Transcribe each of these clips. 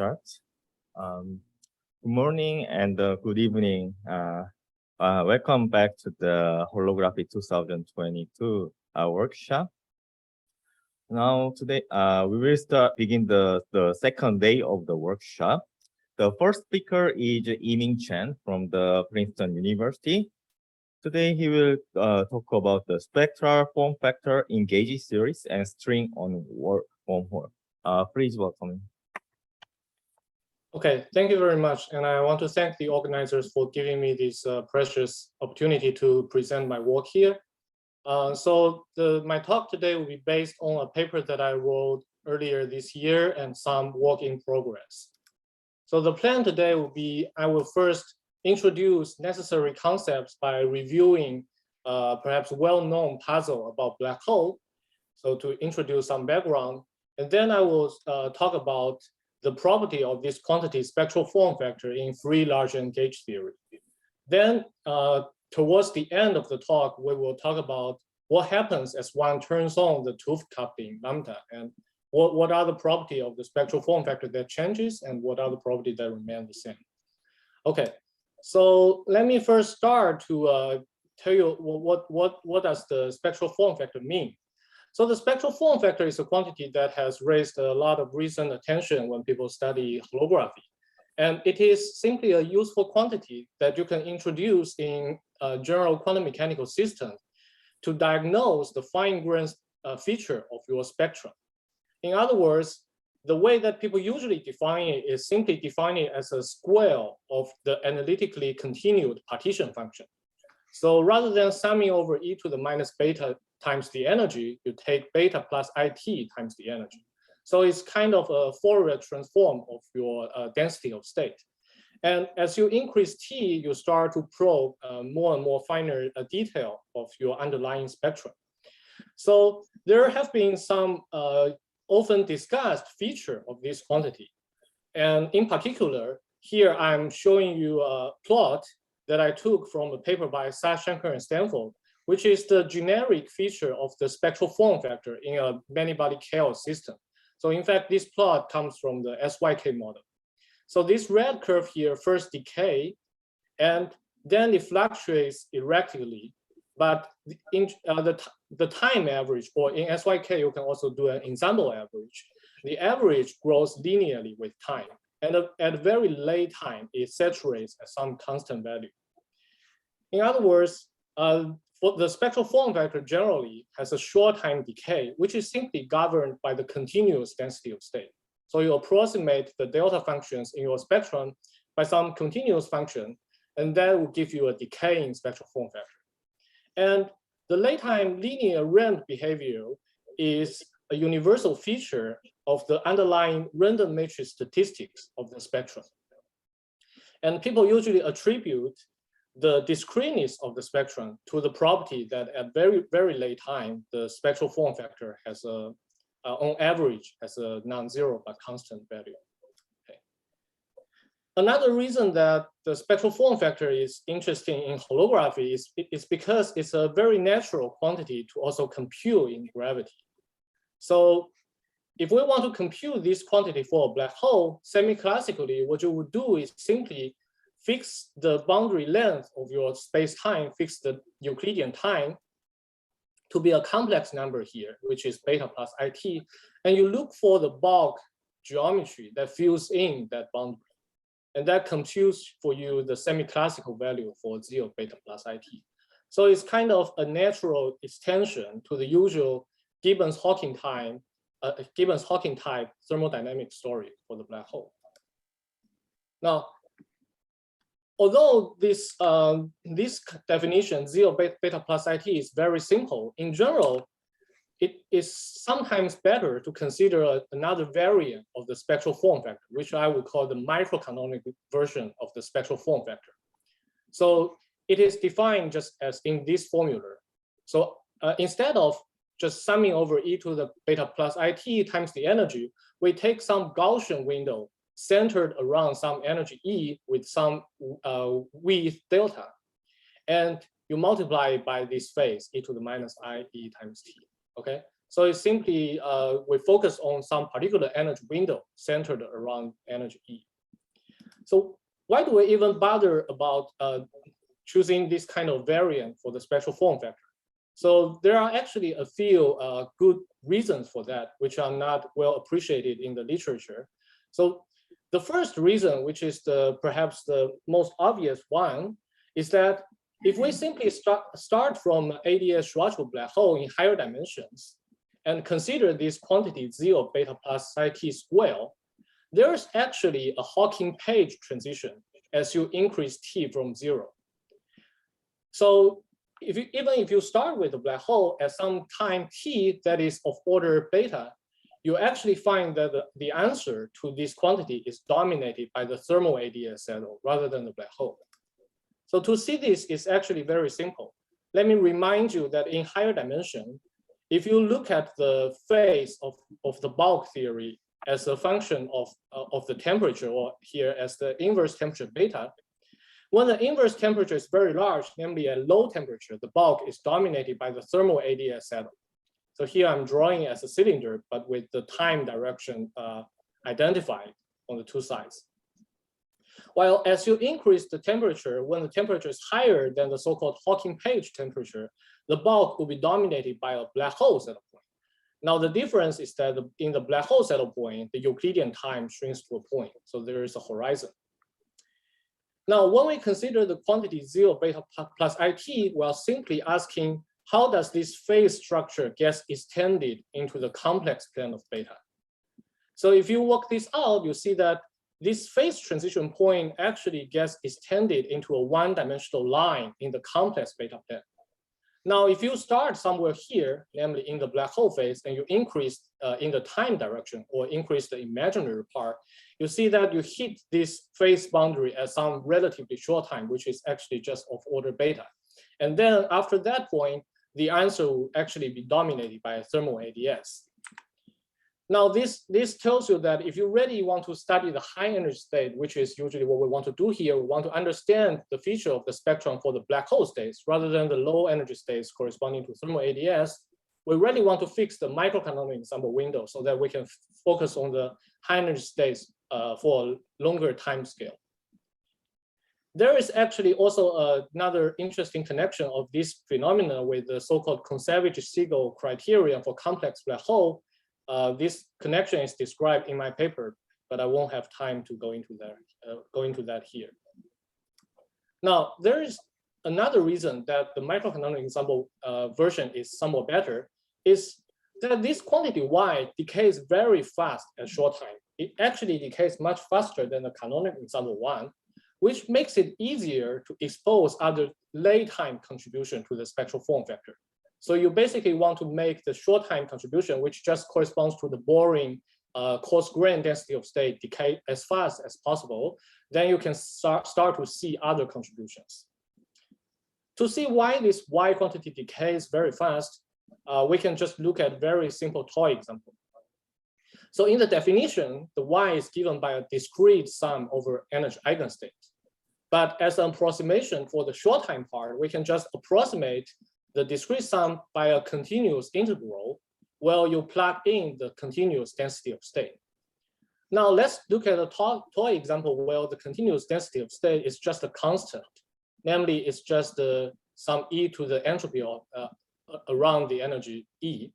start. Good morning and good evening. Welcome back to the Holography 2022 workshop. Now today we will begin the second day of the workshop. The first speaker is Yiming Chen from the Princeton University. Today he will talk about the spectral form factor in gauge series and string on wormhole. Please welcome. Okay, thank you very much. And I want to thank the organizers for giving me this precious opportunity to present my work here. My talk today will be based on a paper that I wrote earlier this year and some work in progress. So the plan today will be, I will first introduce necessary concepts by reviewing perhaps well-known puzzle about black hole. So to introduce some background, and then I will talk about the property of this quantity spectral form factor in free large N gauge theory. Then towards the end of the talk, we will talk about what happens as one turns on the tooth coupling lambda, and what are the property of the spectral form factor that changes and what are the property that remain the same. Okay, so let me first start to tell you what does the spectral form factor mean. So the spectral form factor is a quantity that has raised a lot of recent attention when people study holography. And it is simply a useful quantity that you can introduce in general quantum mechanical systems to diagnose the fine-grained feature of your spectrum. In other words, the way that people usually define it is simply define it as a square of the analytically continued partition function. So rather than summing over e to the minus beta times the energy, you take beta plus it times the energy. So it's kind of a Fourier transform of your density of state. And as you increase t, you start to probe more and more finer detail of your underlying spectrum. So there have been some often discussed feature of this quantity. And in particular, here I'm showing you a plot that I took from a paper by Sashenker and Stanford, which is the generic feature of the spectral form factor in a many-body chaos system. So in fact, this plot comes from the SYK model. So this red curve here first decay, and then it fluctuates erratically. But in the time average, or in SYK, you can also do an ensemble average. The average grows linearly with time. And at very late time, it saturates at some constant value. In other words, for the spectral form factor generally has a short time decay, which is simply governed by the continuous density of state. So you approximate the delta functions in your spectrum by some continuous function, and that will give you a decay in spectral form factor. And the late time linear ramp behavior is a universal feature of the underlying random matrix statistics of the spectrum. And people usually attribute the discreteness of the spectrum to the property that at very, very late time, the spectral form factor has a, on average, has a non-zero but constant value. Okay. Another reason that the spectral form factor is interesting in holography is because it's a very natural quantity to also compute in gravity. So if we want to compute this quantity for a black hole, semi-classically, what you would do is simply fix the boundary length of your space-time, fix the Euclidean time to be a complex number here, which is beta plus it, and you look for the bulk geometry that fills in that boundary. And that computes for you the semi-classical value for 0 beta plus it. So it's kind of a natural extension to the usual Gibbons-Hawking type thermodynamic story for the black hole. Now, although this definition, 0 beta plus it, is very simple, in general, it is sometimes better to consider another variant of the spectral form factor, which I would call the microcanonic version of the spectral form factor. So it is defined just as in this formula. So instead of just summing over e to the beta plus it times the energy, we take some Gaussian window centered around some energy E with some width delta. And you multiply it by this phase, e to the minus IE times t, okay? So it's simply, we focus on some particular energy window centered around energy E. So why do we even bother about choosing this kind of variant for the spectral form factor? So there are actually a few good reasons for that, which are not well appreciated in the literature. So the first reason, which is perhaps the most obvious one, is that if we simply start from ADS Schwarzschild black hole in higher dimensions and consider this quantity 0 beta plus psi t square, there's actually a Hawking-Page transition as you increase t from 0. So even if you start with a black hole at some time t that is of order beta, you actually find that the answer to this quantity is dominated by the thermal ADS saddle rather than the black hole. So to see this is actually very simple. Let me remind you that in higher dimension, if you look at the phase of the bulk theory as a function of the temperature, or here as the inverse temperature beta, when the inverse temperature is very large, namely at low temperature, the bulk is dominated by the thermal ADS saddle. So here I'm drawing as a cylinder, but with the time direction identified on the two sides. While as you increase the temperature, when the temperature is higher than the so-called Hawking-Page temperature, the bulk will be dominated by a black hole saddle point. Now the difference is that in the black hole saddle point, the Euclidean time shrinks to a point, so there is a horizon. Now, when we consider the quantity 0 beta plus IT, we are simply asking, how does this phase structure get extended into the complex plane of beta? So if you work this out, you see that this phase transition point actually gets extended into a one-dimensional line in the complex beta plane. Now, if you start somewhere here, namely in the black hole phase, and you increase in the time direction or increase the imaginary part, you see that you hit this phase boundary at some relatively short time, which is actually just of order beta. And then after that point, the answer will actually be dominated by a thermal ADS. Now, this tells you that if you really want to study the high energy state, which is usually what we want to do here, we want to understand the feature of the spectrum for the black hole states rather than the low energy states corresponding to thermal ADS, we really want to fix the microcanonic ensemble window so that we can focus on the high energy states for a longer time scale. There is actually also another interesting connection of this phenomena with the so-called Kontsevich-Siegel criterion for complex black hole. This connection is described in my paper, but I won't have time to go into that here. Now, there is another reason that the microcanonic ensemble version is somewhat better, is that this quantity y decays very fast at short time. It actually decays much faster than the canonic ensemble one, which makes it easier to expose other late time contribution to the spectral form factor. So you basically want to make the short time contribution, which just corresponds to the boring coarse grain density of state, decay as fast as possible. Then you can start to see other contributions. To see why this y quantity decays very fast, we can just look at very simple toy example. So in the definition, the y is given by a discrete sum over energy eigenstate. But as an approximation for the short time part, we can just approximate the discrete sum by a continuous integral where you plug in the continuous density of state. Now let's look at a toy example where the continuous density of state is just a constant. Namely, it's just some e to the entropy of, around the energy E.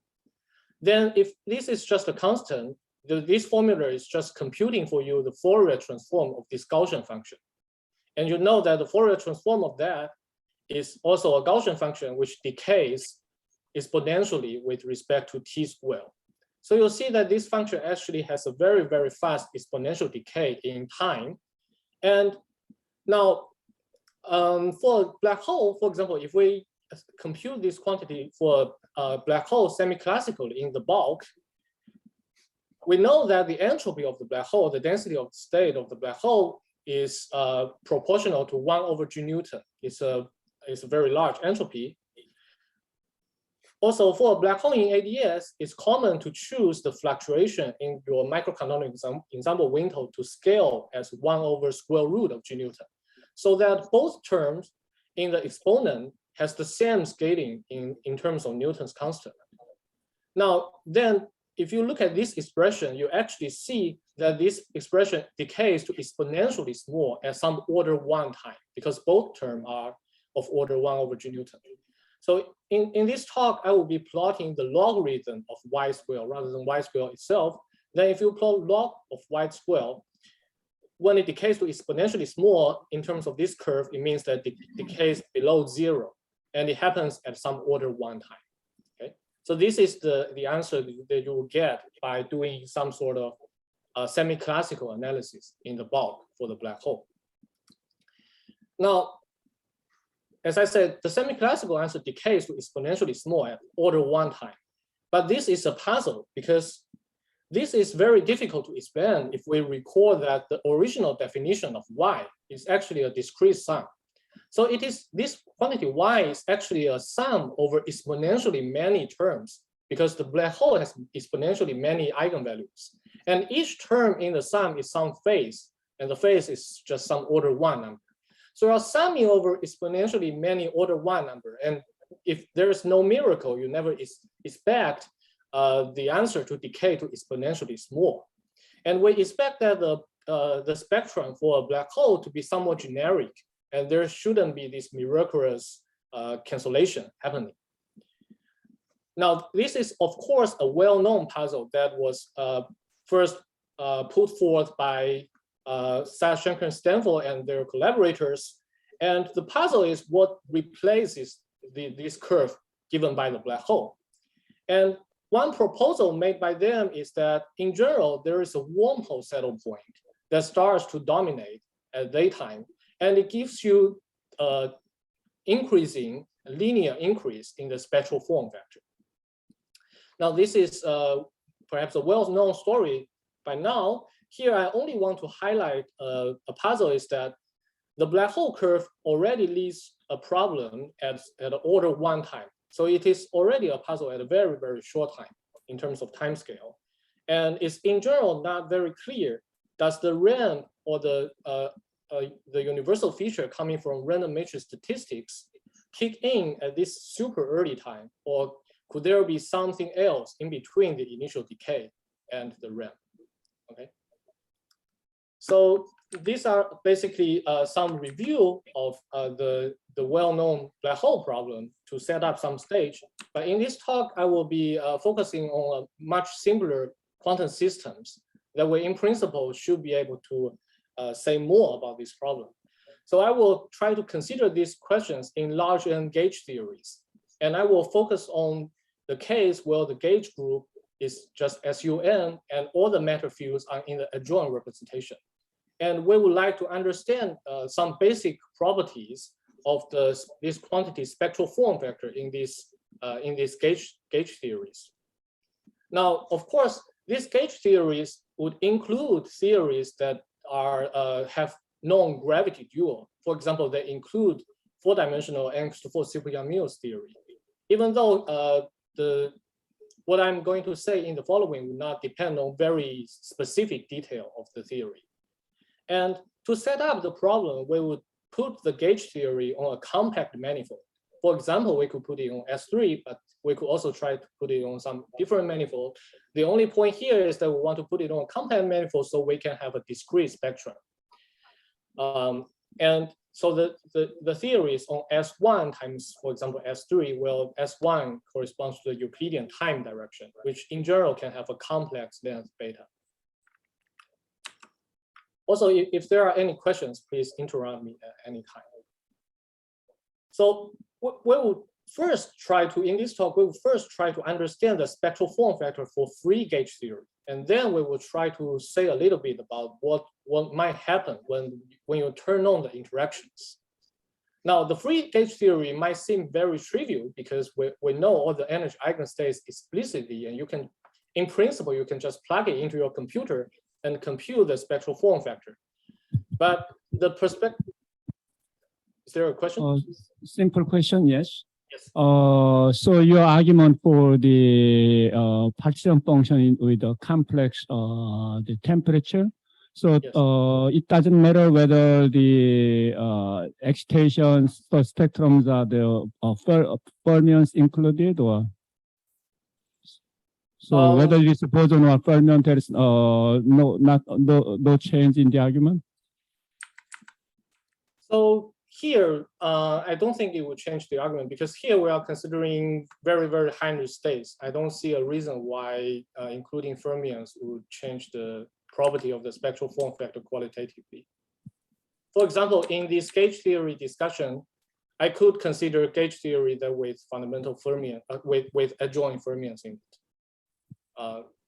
Then if this is just a constant, this formula is just computing for you the Fourier transform of this Gaussian function. And you know that the Fourier transform of that is also a Gaussian function which decays exponentially with respect to t squared. So you'll see that this function actually has a very, very fast exponential decay in time. And now for black hole, for example, if we compute this quantity for a black hole semi-classically in the bulk, we know that the entropy of the black hole, the density of the state of the black hole, is proportional to 1 over G Newton. It's a very large entropy. Also, for a black hole in ADS, it's common to choose the fluctuation in your microcanonic ensemble window to scale as 1 over square root of G Newton, so that both terms in the exponent has the same scaling in terms of Newton's constant. Now, then, if you look at this expression, you actually see that this expression decays to exponentially small at some order 1 time, because both terms are of order 1 over G Newton. So in this talk, I will be plotting the logarithm of y squared rather than y squared itself. Then if you plot log of y squared, when it decays to exponentially small in terms of this curve, it means that it decays below 0, and it happens at some order 1 time. Okay, so this is the answer that you will get by doing some sort of semi-classical analysis in the bulk for the black hole. Now, as I said, the semi-classical answer decays to exponentially small at order 1 time. But this is a puzzle because this is very difficult to explain if we recall that the original definition of y is actually a discrete sum. So it is this quantity y is actually a sum over exponentially many terms because the black hole has exponentially many eigenvalues. And each term in the sum is some phase, and the phase is just some order 1 number. So you're summing over exponentially many order 1 number. And if there is no miracle, you never expect the answer to decay to exponentially small. And we expect that the spectrum for a black hole to be somewhat generic, and there shouldn't be this miraculous cancellation happening. Now, this is, of course, a well-known puzzle that was first put forth by Seth, Shanker, and Stanford and their collaborators. And the puzzle is what replaces this curve given by the black hole. And one proposal made by them is that in general, there is a wormhole settle point that starts to dominate at daytime, and it gives you increasing linear increase in the spectral form vector. Now, this is perhaps a well-known story by now. Here, I only want to highlight a puzzle is that the black hole curve already leads a problem at order 1 time. So it is already a puzzle at a very, very short time in terms of time scale. And it's in general not very clear, does the ramp or the universal feature coming from random matrix statistics kick in at this super early time, or could there be something else in between the initial decay and the ramp? Okay. So these are basically some review of the well-known black hole problem to set up some stage. But in this talk, I will be focusing on a much simpler quantum systems that we, in principle, should be able to say more about this problem. So I will try to consider these questions in large N gauge theories. And I will focus on the case where the gauge group is just SUN and all the matter fields are in the adjoint representation. And we would like to understand some basic properties of this quantity spectral form vector in these gauge theories. Now, of course, these gauge theories would include theories that are have known gravity dual. For example, they include 4-dimensional N^4 super-Yang-Mills theory. Even though what I'm going to say in the following will not depend on very specific detail of the theory. And to set up the problem, we would put the gauge theory on a compact manifold. For example, we could put it on S3, but we could also try to put it on some different manifold. The only point here is that we want to put it on a compact manifold so we can have a discrete spectrum. And so the theory is on S1 times, for example, S3, well, S1 corresponds to the Euclidean time direction, which in general can have a complex length beta. Also, if there are any questions, please interrupt me at any time. So we will first try to, in this talk, we will first try to understand the spectral form factor for free gauge theory. And then we will try to say a little bit about what might happen when you turn on the interactions. Now, the free gauge theory might seem very trivial because we know all the energy eigenstates explicitly, and you can, in principle, you can just plug it into your computer and compute the spectral form factor. But the perspective, is there a question? Simple question, yes. Yes. So your argument for the partition function with a complex the temperature. So Yes. It doesn't matter whether the excitations for spectrums are the fermions included, or So whether it is boson or fermion, there is no change in the argument. So here, I don't think it will change the argument because here we are considering very, very high energy states. I don't see a reason why including fermions would change the property of the spectral form factor qualitatively. For example, in this gauge theory discussion, I could consider gauge theory that with fundamental fermion, with adjoint fermions in it.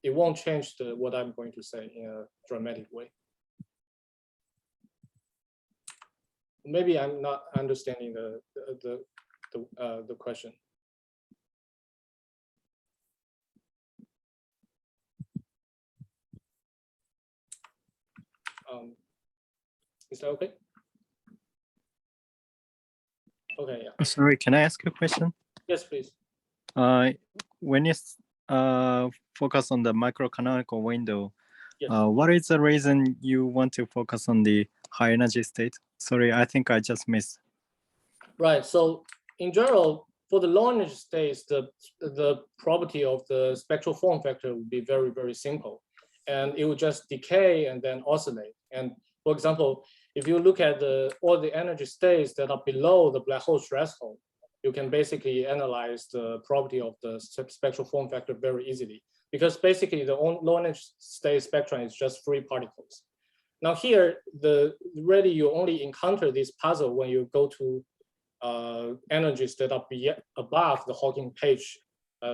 It won't change what I'm going to say in a dramatic way. Maybe I'm not understanding the question. Is that okay? Okay, yeah. Sorry, can I ask a question? Yes, please. When you focus on the microcanonical window, Yes. what is the reason you want to focus on the high energy state? Sorry, I think I just missed. Right. So in general, for the low energy states, the property of the spectral form factor would be very, very simple. And it would just decay and then oscillate. And for example, if you look at all the energy states that are below the black hole threshold, you can basically analyze the property of the spectral form factor very easily. Because basically the low energy state spectrum is just free particles. Now here, really you only encounter this puzzle when you go to energies that are above the Hawking page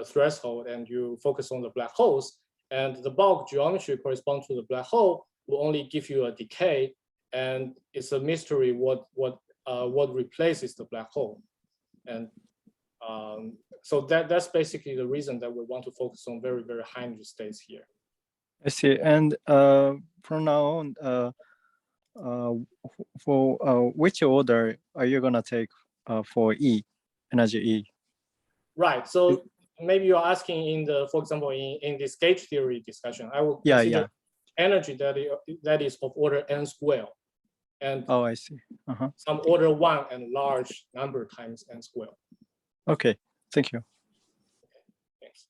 threshold and you focus on the black holes. And the bulk geometry corresponds to the black hole will only give you a decay. And it's a mystery what replaces the black hole. And so that's basically the reason that we want to focus on very, very high energy states here. I see. And from now on, for which order are you gonna take for E, energy E? Right. So maybe you're asking for example, in this gauge theory discussion, I will consider energy that is of order n square. And oh, I see. some order 1 and large number times n square. Okay, thank you. Thanks.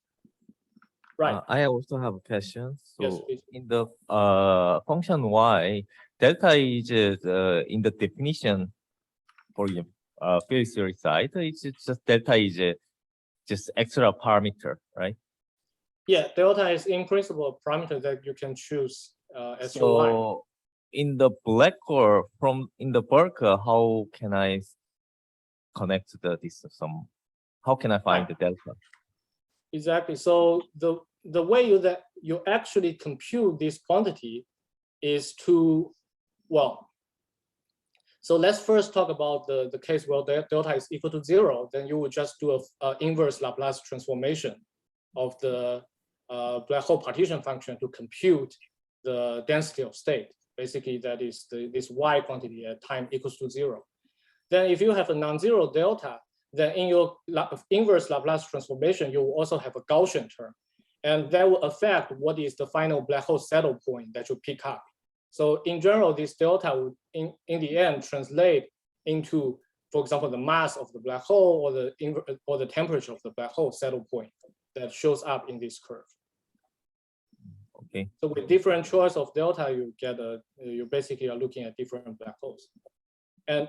Right. I also have a question. So Yes, please. in the function y, delta is in the definition for your field theory side. It's just delta is just extra parameter, right? Yeah, delta is in principle a parameter that you can choose as your line. So in the black hole, in the bulk, how can I connect this some? How can I find the delta? Exactly. So the way you actually compute this quantity is so let's first talk about the case where delta is equal to 0. Then you would just do a inverse Laplace transformation of the black hole partition function to compute the density of state. Basically, that is this y quantity at time equals to 0. Then if you have a non-zero delta, then in your inverse Laplace transformation, you will also have a Gaussian term. And that will affect what is the final black hole saddle point that you pick up. So in general, this delta would in the end translate into, for example, the mass of the black hole or the temperature of the black hole saddle point that shows up in this curve. Okay. So with different choice of delta, you basically are looking at different black holes. And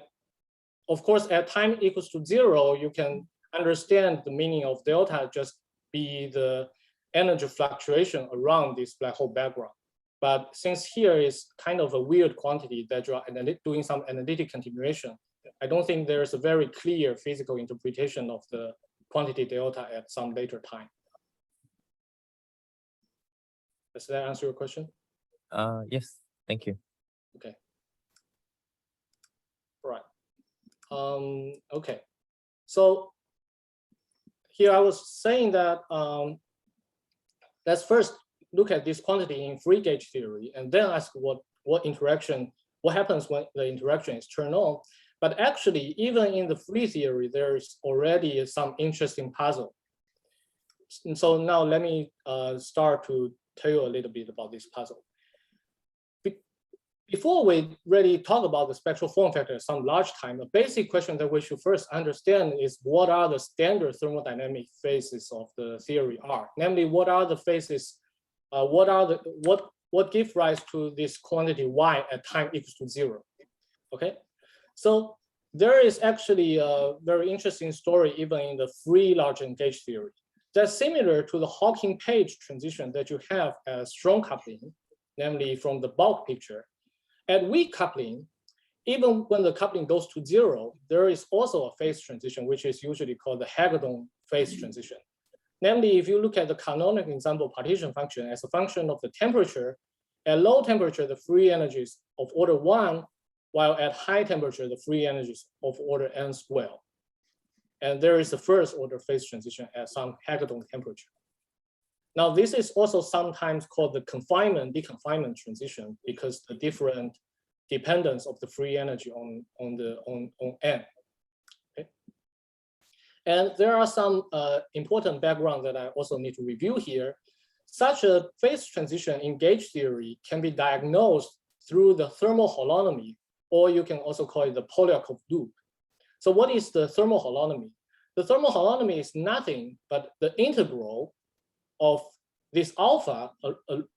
of course, at time equals to 0, you can understand the meaning of delta just be the energy fluctuation around this black hole background. But since here is kind of a weird quantity that you are doing some analytic continuation, I don't think there's a very clear physical interpretation of the quantity delta at some later time. Does that answer your question? Yes, thank you. Okay. Right. Okay. So here I was saying that let's first look at this quantity in free gauge theory and then ask what happens when the interaction is turned on. But actually, even in the free theory, there's already some interesting puzzle. And so now let me start to tell you a little bit about this puzzle. Before we really talk about the spectral form factor at some large time, a basic question that we should first understand is what are the standard thermodynamic phases of the theory are. Namely, what are the phases, what give rise to this quantity y at time equals to 0, okay? So there is actually a very interesting story even in the free large gauge theory that's similar to the Hawking-Page transition that you have as strong coupling, namely from the bulk picture. At weak coupling, even when the coupling goes to 0, there is also a phase transition, which is usually called the Hagedorn phase transition. Namely, if you look at the canonical example partition function as a function of the temperature, at low temperature, the free energies of order 1, while at high temperature, the free energies of order n squared. And there is a first order phase transition at some Hagedorn temperature. Now, this is also sometimes called the confinement-deconfinement transition because the different dependence of the free energy on n. Okay? And there are some important background that I also need to review here. Such a phase transition in gauge theory can be diagnosed through the thermal holonomy, or you can also call it the Polyakov loop. So what is the thermal holonomy? The thermal holonomy is nothing but the integral of this alpha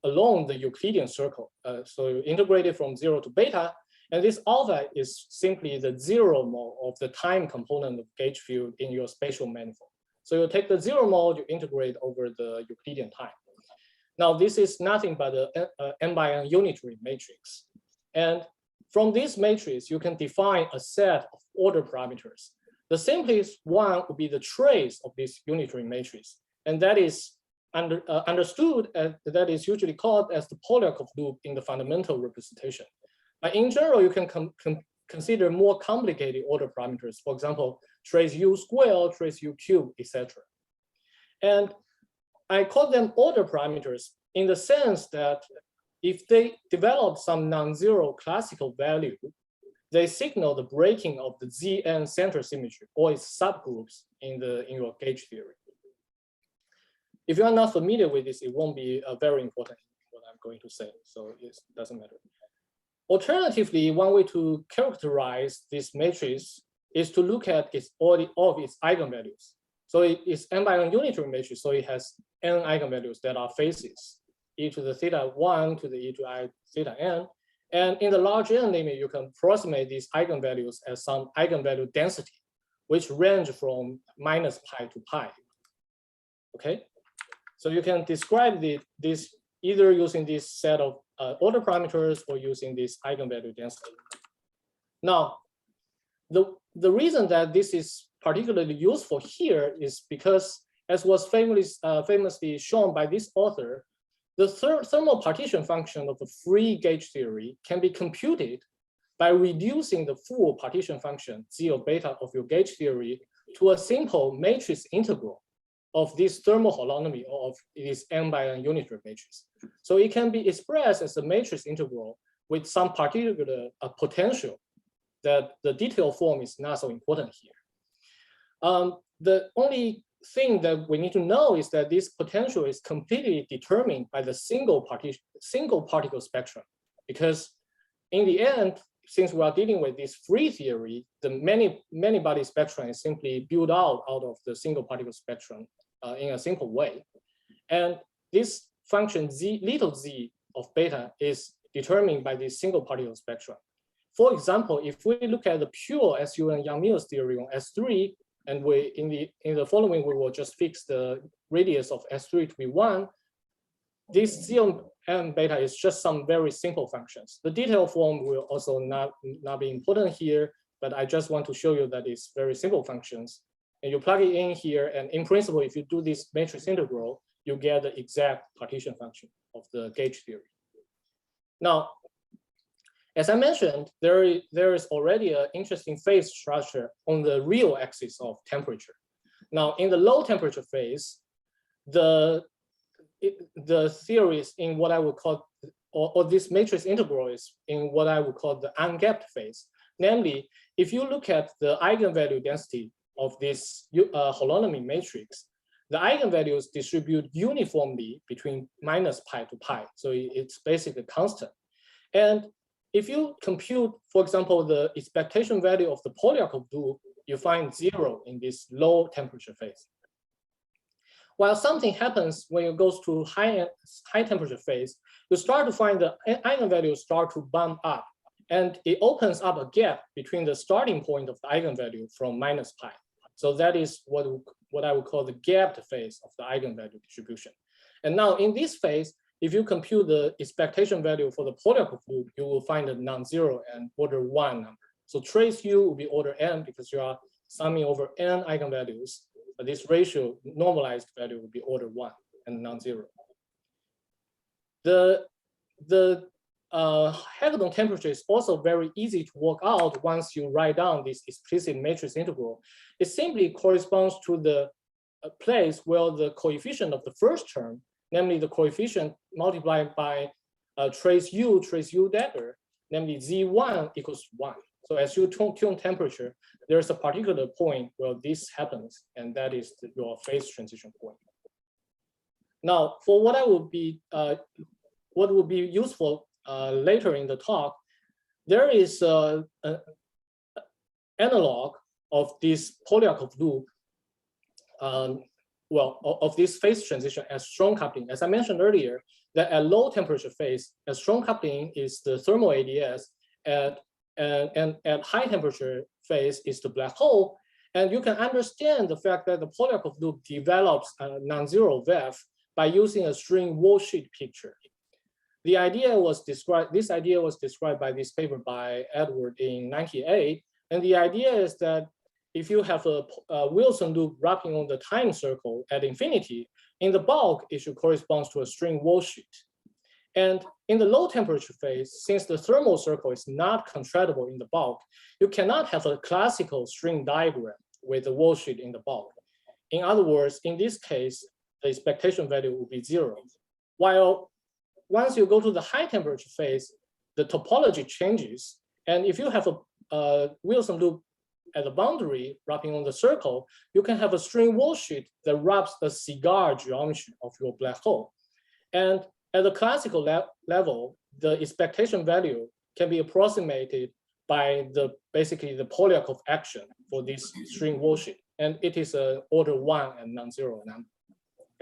along the Euclidean circle. So you integrate it from 0 to beta, and this alpha is simply the 0 mole of the time component of gauge field in your spatial manifold. So you take the 0 mole, you integrate over the Euclidean time. Now this is nothing but a n by n unitary matrix. And from this matrix, you can define a set of order parameters. The simplest one would be the trace of this unitary matrix. And that is understood as that is usually called as the Polyakov loop in the fundamental representation. But in general, you can consider more complicated order parameters. For example, trace u squared, trace u cubed, etc. And I call them order parameters in the sense that if they develop some non-zero classical value, they signal the breaking of the Zn center symmetry or its subgroups in your gauge theory. If you are not familiar with this, it won't be very important what I'm going to say, so it doesn't matter. Alternatively, one way to characterize this matrix is to look at all of its eigenvalues. So it's n by n unitary matrix, so it has n eigenvalues that are phases, e to the theta 1 to the e to I theta n. And in the large n limit, you can approximate these eigenvalues as some eigenvalue density, which range from minus pi to pi. Okay, so you can describe this either using this set of order parameters or using this eigenvalue density. Now, the reason that this is particularly useful here is because, as was famously shown by this author, the thermal partition function of the free gauge theory can be computed by reducing the full partition function, z of beta of your gauge theory, to a simple matrix integral of this thermal holonomy of this n by n unitary matrix. So it can be expressed as a matrix integral with some particular potential that the detailed form is not so important here. The only thing that we need to know is that this potential is completely determined by the single particle spectrum, because in the end, since we are dealing with this free theory, the many body spectrum is simply built out of the single particle spectrum in a simple way. And this function z, little z of beta is determined by this single particle spectrum. For example, if we look at the pure SU and Yang-Mills theory on S3, and in the following, we will just fix the radius of S3 to be 1. This z and beta is just some very simple functions. The detailed form will also not be important here, but I just want to show you that it's very simple functions. And you plug it in here, and in principle, if you do this matrix integral, you get the exact partition function of the gauge theory. Now, as I mentioned, there is already an interesting phase structure on the real axis of temperature. Now, in the low temperature phase, the theory is in what I would call, or this matrix integral is in what I would call the ungapped phase. Namely, if you look at the eigenvalue density of this holonomy matrix, the eigenvalues distribute uniformly between minus pi to pi. So it's basically constant. And if you compute, for example, the expectation value of the Polyakov loop, you find 0 in this low temperature phase. While something happens when it goes to high temperature phase, you start to find the eigenvalues start to bump up, and it opens up a gap between the starting point of the eigenvalue from minus pi. So that is what I would call the gapped phase of the eigenvalue distribution. And now in this phase, if you compute the expectation value for the Polyakov loop, you will find a non-zero and order 1 number. So trace U will be order n because you are summing over n eigenvalues. But this ratio, normalized value, will be order 1 and non-zero. The Hagedorn temperature is also very easy to work out once you write down this explicit matrix integral. It simply corresponds to the place where the coefficient of the first term, namely the coefficient multiplied by trace U dagger, namely Z1 equals 1. So as you tune temperature, there's a particular point where this happens, and that is your phase transition point. Now, for what will be useful later in the talk, there is an analog of this Polyakov loop, of this phase transition as strong coupling. As I mentioned earlier, that at low temperature phase, a strong coupling is the thermal ADS, and at high temperature phase is the black hole. And you can understand the fact that the Polyakov loop develops a non-zero VEF by using a string wall sheet picture. This idea was described by this paper by Edward in 1998. And the idea is that if you have a Wilson loop wrapping on the time circle at infinity, in the bulk, it should correspond to a string wall sheet. And in the low temperature phase, since the thermal circle is not contractible in the bulk, you cannot have a classical string diagram with the wall sheet in the bulk. In other words, in this case, the expectation value will be 0. While once you go to the high temperature phase, the topology changes. And if you have a Wilson loop at the boundary wrapping on the circle, you can have a string wall sheet that wraps the cigar geometry of your black hole. And at the classical level, the expectation value can be approximated by basically the Polyakov action for this string wall sheet. And it is an order 1 and non-zero number.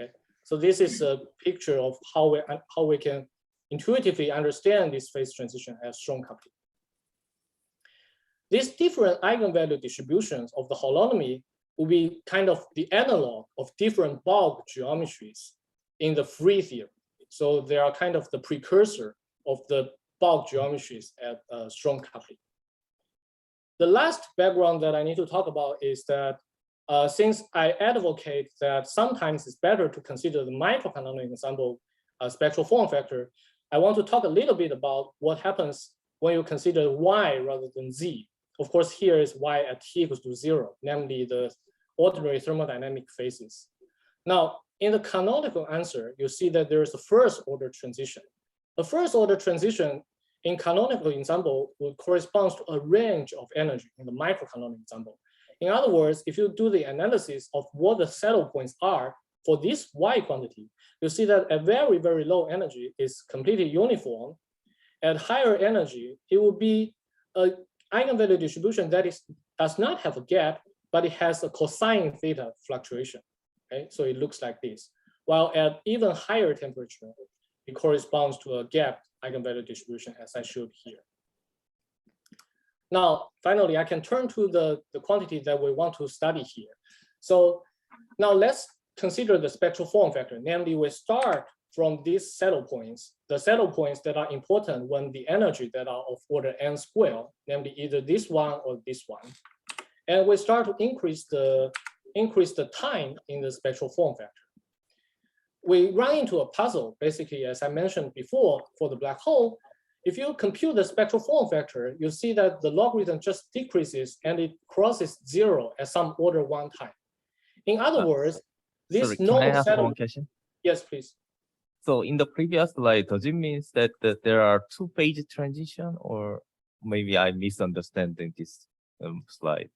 Okay? So this is a picture of how we can intuitively understand this phase transition as strong coupling. These different eigenvalue distributions of the holonomy will be kind of the analog of different bulk geometries in the free theory. So they are kind of the precursor of the bulk geometries at strong coupling. The last background that I need to talk about is that since I advocate that sometimes it's better to consider the microcanonical ensemble spectral form factor, I want to talk a little bit about what happens when you consider Y rather than Z. Of course, here is Y at T equals to 0, namely the ordinary thermodynamic phases. Now, in the canonical answer, you see that there is a first order transition. The first order transition in canonical ensemble would correspond to a range of energy in the microcanonical ensemble. In other words, if you do the analysis of what the saddle points are for this Y quantity, you see that at very, very low energy is completely uniform. At higher energy, it will be an eigenvalue distribution that does not have a gap, but it has a cosine theta fluctuation. Okay, so it looks like this. While at even higher temperature, it corresponds to a gapped eigenvalue distribution, as I showed here. Now, finally, I can turn to the quantity that we want to study here. So now let's consider the spectral form factor. Namely, we start from these saddle points, the saddle points that are important when the energy that are of order n squared, namely either this one or this one. And we start to increase the time in the spectral form factor. We run into a puzzle, basically, as I mentioned before, for the black hole. If you compute the spectral form factor, you see that the logarithm just decreases and it crosses 0 at some order 1 time. In other words, this Can I ask saddle. one question? Yes, please. So in the previous slide, does it mean that there are 2-phase transition, or maybe I misunderstanding this slide?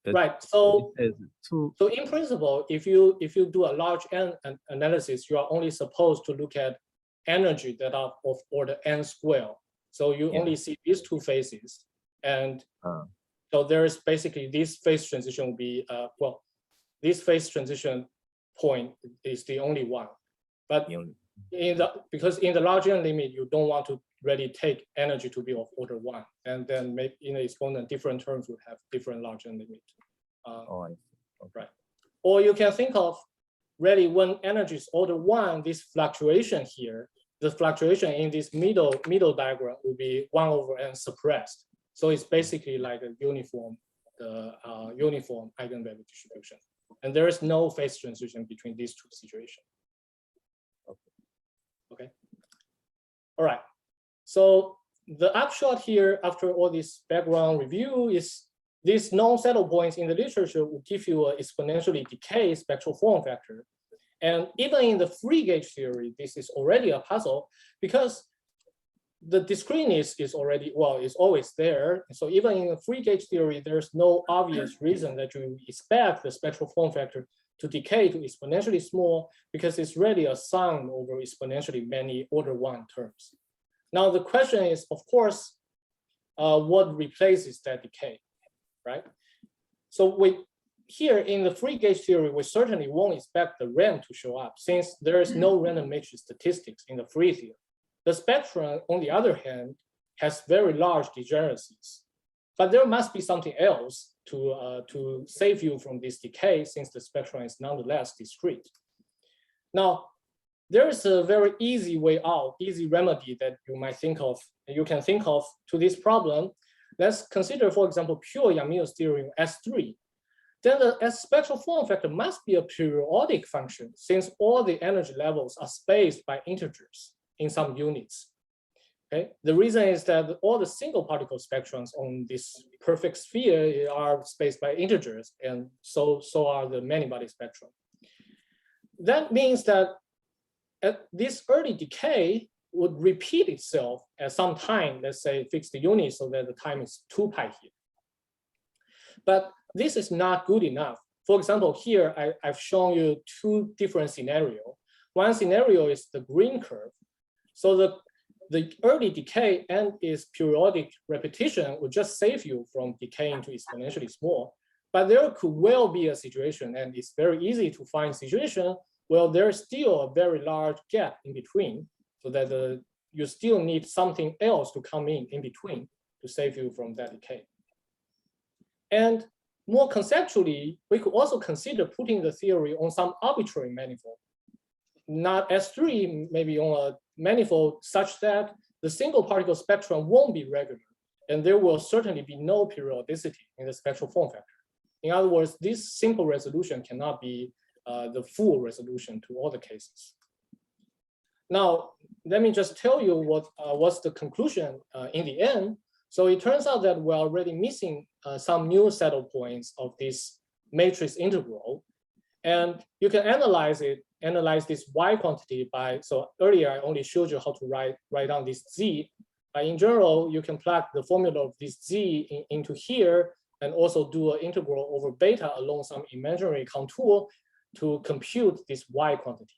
Right. So, it says so in principle, if you do a large n analysis, you are only supposed to look at energy that are of order n squared. So you Yeah. only see these two phases. And Uh, so there's basically this phase transition will be, well, this phase transition point is the only one. But you because in the large n limit, you don't want to really take energy to be of order 1. And then maybe in the exponent, different terms would have different large n limit. oh, I see. Right. Or you can think of really when energy is order 1, this fluctuation here, the fluctuation in this middle diagram will be 1 over n suppressed. So it's basically like a uniform, uniform eigenvalue distribution. And there is no phase transition between these two situations. Okay. All right. So the upshot here after all this background review is these known saddle points in the literature will give you an exponentially decay spectral form factor. And even in the free gauge theory, this is already a puzzle because the discreteness is already, well, it's always there. So even in the free gauge theory, there's no obvious reason that you expect the spectral form factor to decay to exponentially small because it's really a sum over exponentially many order 1 terms. Now the question is, of course, what replaces that decay, right? So here in the free gauge theory, we certainly won't expect the RAM to show up since there is no random matrix statistics in the free theory. The spectrum, on the other hand, has very large degeneracies. But there must be something else to save you from this decay since the spectrum is nonetheless discrete. Now, there is a very easy way out, easy remedy that you can think of to this problem. Let's consider, for example, pure Yang-Mills theorem S3. Then the spectral form factor must be a periodic function since all the energy levels are spaced by integers in some units. Okay, the reason is that all the single particle spectrums on this perfect sphere are spaced by integers, and so are the many body spectrum. That means that this early decay would repeat itself at some time, let's say fixed unit, so that the time is 2 pi here. But this is not good enough. For example, here I've shown you 2 different scenarios. One scenario is the green curve. So the early decay and its periodic repetition would just save you from decaying to exponentially small. But there could well be a situation, and it's very easy to find situation where there's still a very large gap in between, so that you still need something else to come in between to save you from that decay. And more conceptually, we could also consider putting the theory on some arbitrary manifold, not S3, maybe on a manifold such that the single particle spectrum won't be regular, and there will certainly be no periodicity in the spectral form factor. In other words, this simple resolution cannot be the full resolution to all the cases. Now, let me just tell you what's the conclusion in the end. So it turns out that we're already missing some new saddle points of this matrix integral. And you can analyze this y quantity by, so earlier I only showed you how to write down this z. But in general, you can plug the formula of this z into here and also do an integral over beta along some imaginary contour to compute this y quantity.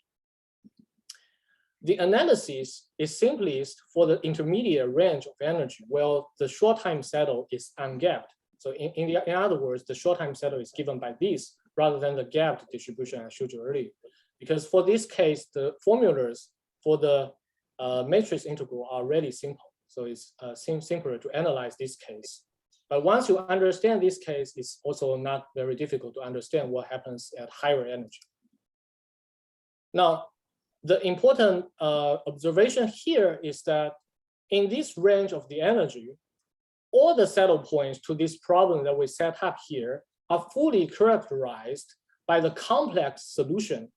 The analysis is simplest for the intermediate range of energy, where the short time saddle is ungapped. So in other words, the short time saddle is given by this rather than the gapped distribution I showed you earlier. Because for this case, the formulas for the matrix integral are really simple. So it's simpler to analyze this case. But once you understand this case, it's also not very difficult to understand what happens at higher energy. Now, the important observation here is that in this range of the energy, all the saddle points to this problem that we set up here are fully characterized by the complex solution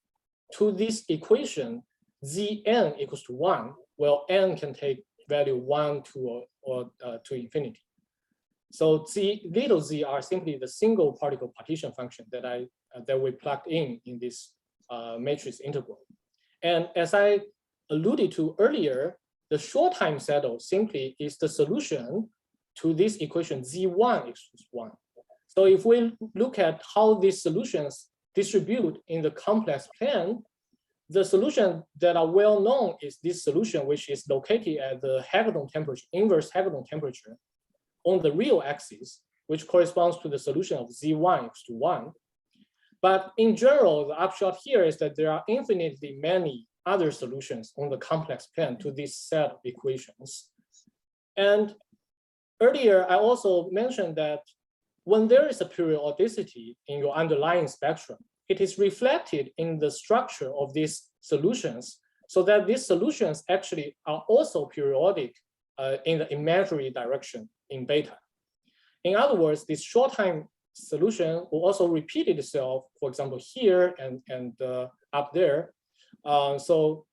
to this equation Zn equals to 1, where n can take value 1 to infinity. So little z are simply the single particle partition function that we plugged in this matrix integral. And as I alluded to earlier, the short time saddle simply is the solution to this equation Z1 equals 1. So if we look at how these solutions distribute in the complex plane, the solution that are well known is this solution, which is located at the Hagedorn temperature, inverse Hagedorn temperature on the real axis, which corresponds to the solution of Z1 equals to 1. But in general, the upshot here is that there are infinitely many other solutions on the complex plane to this set of equations. And earlier, I also mentioned that when there is a periodicity in your underlying spectrum, it is reflected in the structure of these solutions, so that these solutions actually are also periodic in the imaginary direction in beta. In other words, this short time solution will also repeat itself, for example, here and up there. So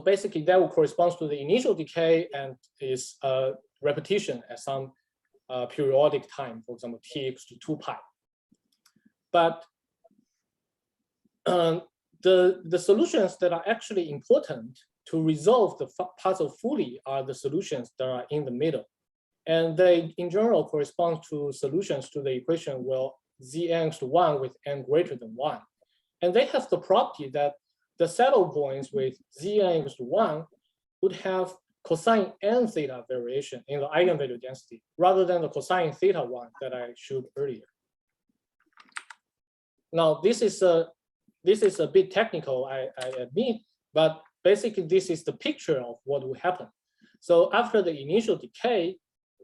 basically that will correspond to the initial decay and is a repetition at some periodic time, for example, t equals to 2 pi. But the solutions that are actually important to resolve the puzzle fully are the solutions that are in the middle. And they, in general, correspond to solutions to the equation, well, Zn equals to 1 with n greater than 1. And they have the property that the saddle points with Zn equals to 1 would have cosine n theta variation in the eigenvalue density, rather than the cosine theta one that I showed earlier. Now, this is a bit technical, I admit, but basically this is the picture of what will happen. So after the initial decay,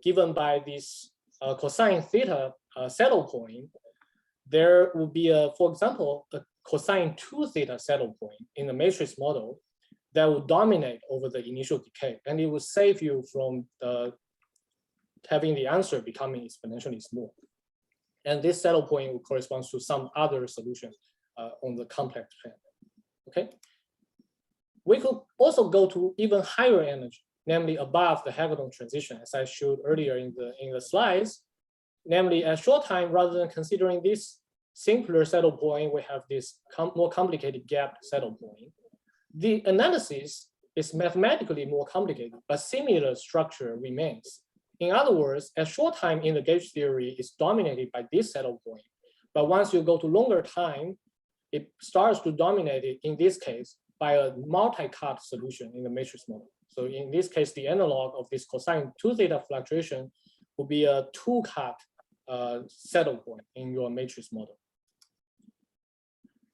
given by this cosine theta saddle point, there will be for example, a cosine 2 theta saddle point in the matrix model that will dominate over the initial decay, and it will save you from having the answer becoming exponentially small. And this saddle point will correspond to some other solution on the complex plane. Okay. We could also go to even higher energy, namely above the Hagedorn transition, as I showed earlier in the slides. Namely, at short time, rather than considering this simpler saddle point, we have this more complicated gap saddle point. The analysis is mathematically more complicated, but similar structure remains. In other words, at short time in the gauge theory is dominated by this saddle point. But once you go to longer time, it starts to dominate it, in this case, by a multi-cut solution in the matrix model. So in this case, the analog of this cosine 2 theta fluctuation will be a 2-cut saddle point in your matrix model.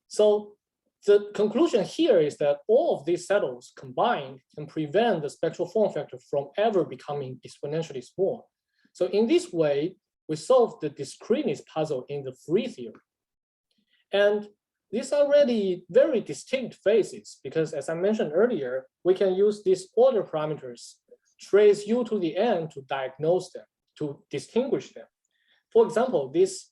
So the conclusion here is that all of these saddles combined can prevent the spectral form factor from ever becoming exponentially small. So in this way, we solve the discreteness puzzle in the free theory. And these are already very distinct phases, because as I mentioned earlier, we can use these order parameters, trace u to the n to diagnose them, to distinguish them. For example, this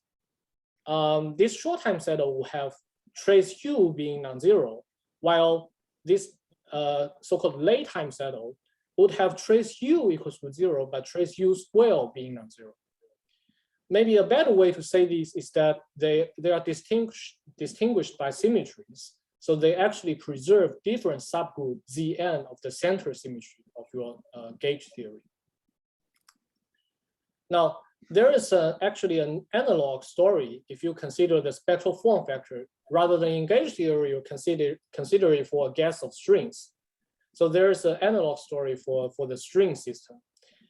short time saddle will have trace u being non-zero, while this so-called late time saddle would have trace u equals to 0, but trace u square being non-zero. Maybe a better way to say this is that they are distinguished by symmetries. So they actually preserve different subgroup Zn of the center symmetry of your gauge theory. Now, there is actually an analog story if you consider the spectral form factor. Rather than in gauge theory, you consider it for a guess of strings. So there is an analog story for the string system.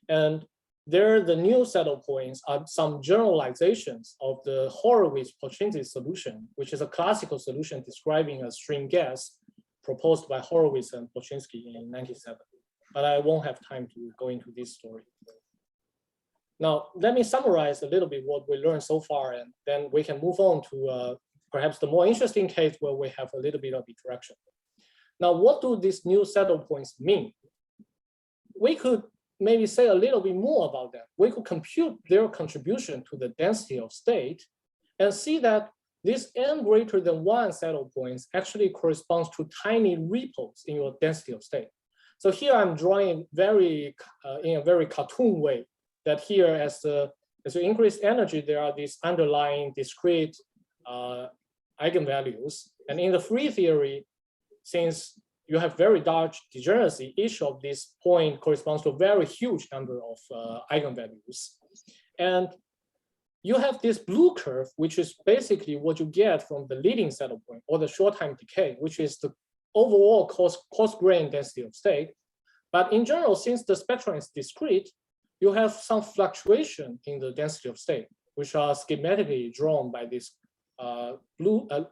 And there, the new saddle points are some generalizations of the Horowitz-Polchinski solution, which is a classical solution describing a string guess proposed by Horowitz and Polchinski in 1997. But I won't have time to go into this story. Now, let me summarize a little bit what we learned so far, and then we can move on to perhaps the more interesting case where we have a little bit of interaction. Now, what do these new saddle points mean? We could maybe say a little bit more about them. We could compute their contribution to the density of state and see that these n greater than 1 saddle points actually corresponds to tiny ripples in your density of state. So here I'm drawing in a very cartoon way, that here as you increase energy, there are these underlying discrete eigenvalues. And in the free theory, since you have very large degeneracy, each of these points corresponds to a very huge number of eigenvalues. And you have this blue curve, which is basically what you get from the leading saddle point or the short time decay, which is the overall coarse-grained density of state. But in general, since the spectrum is discrete, you have some fluctuation in the density of state, which are schematically drawn by this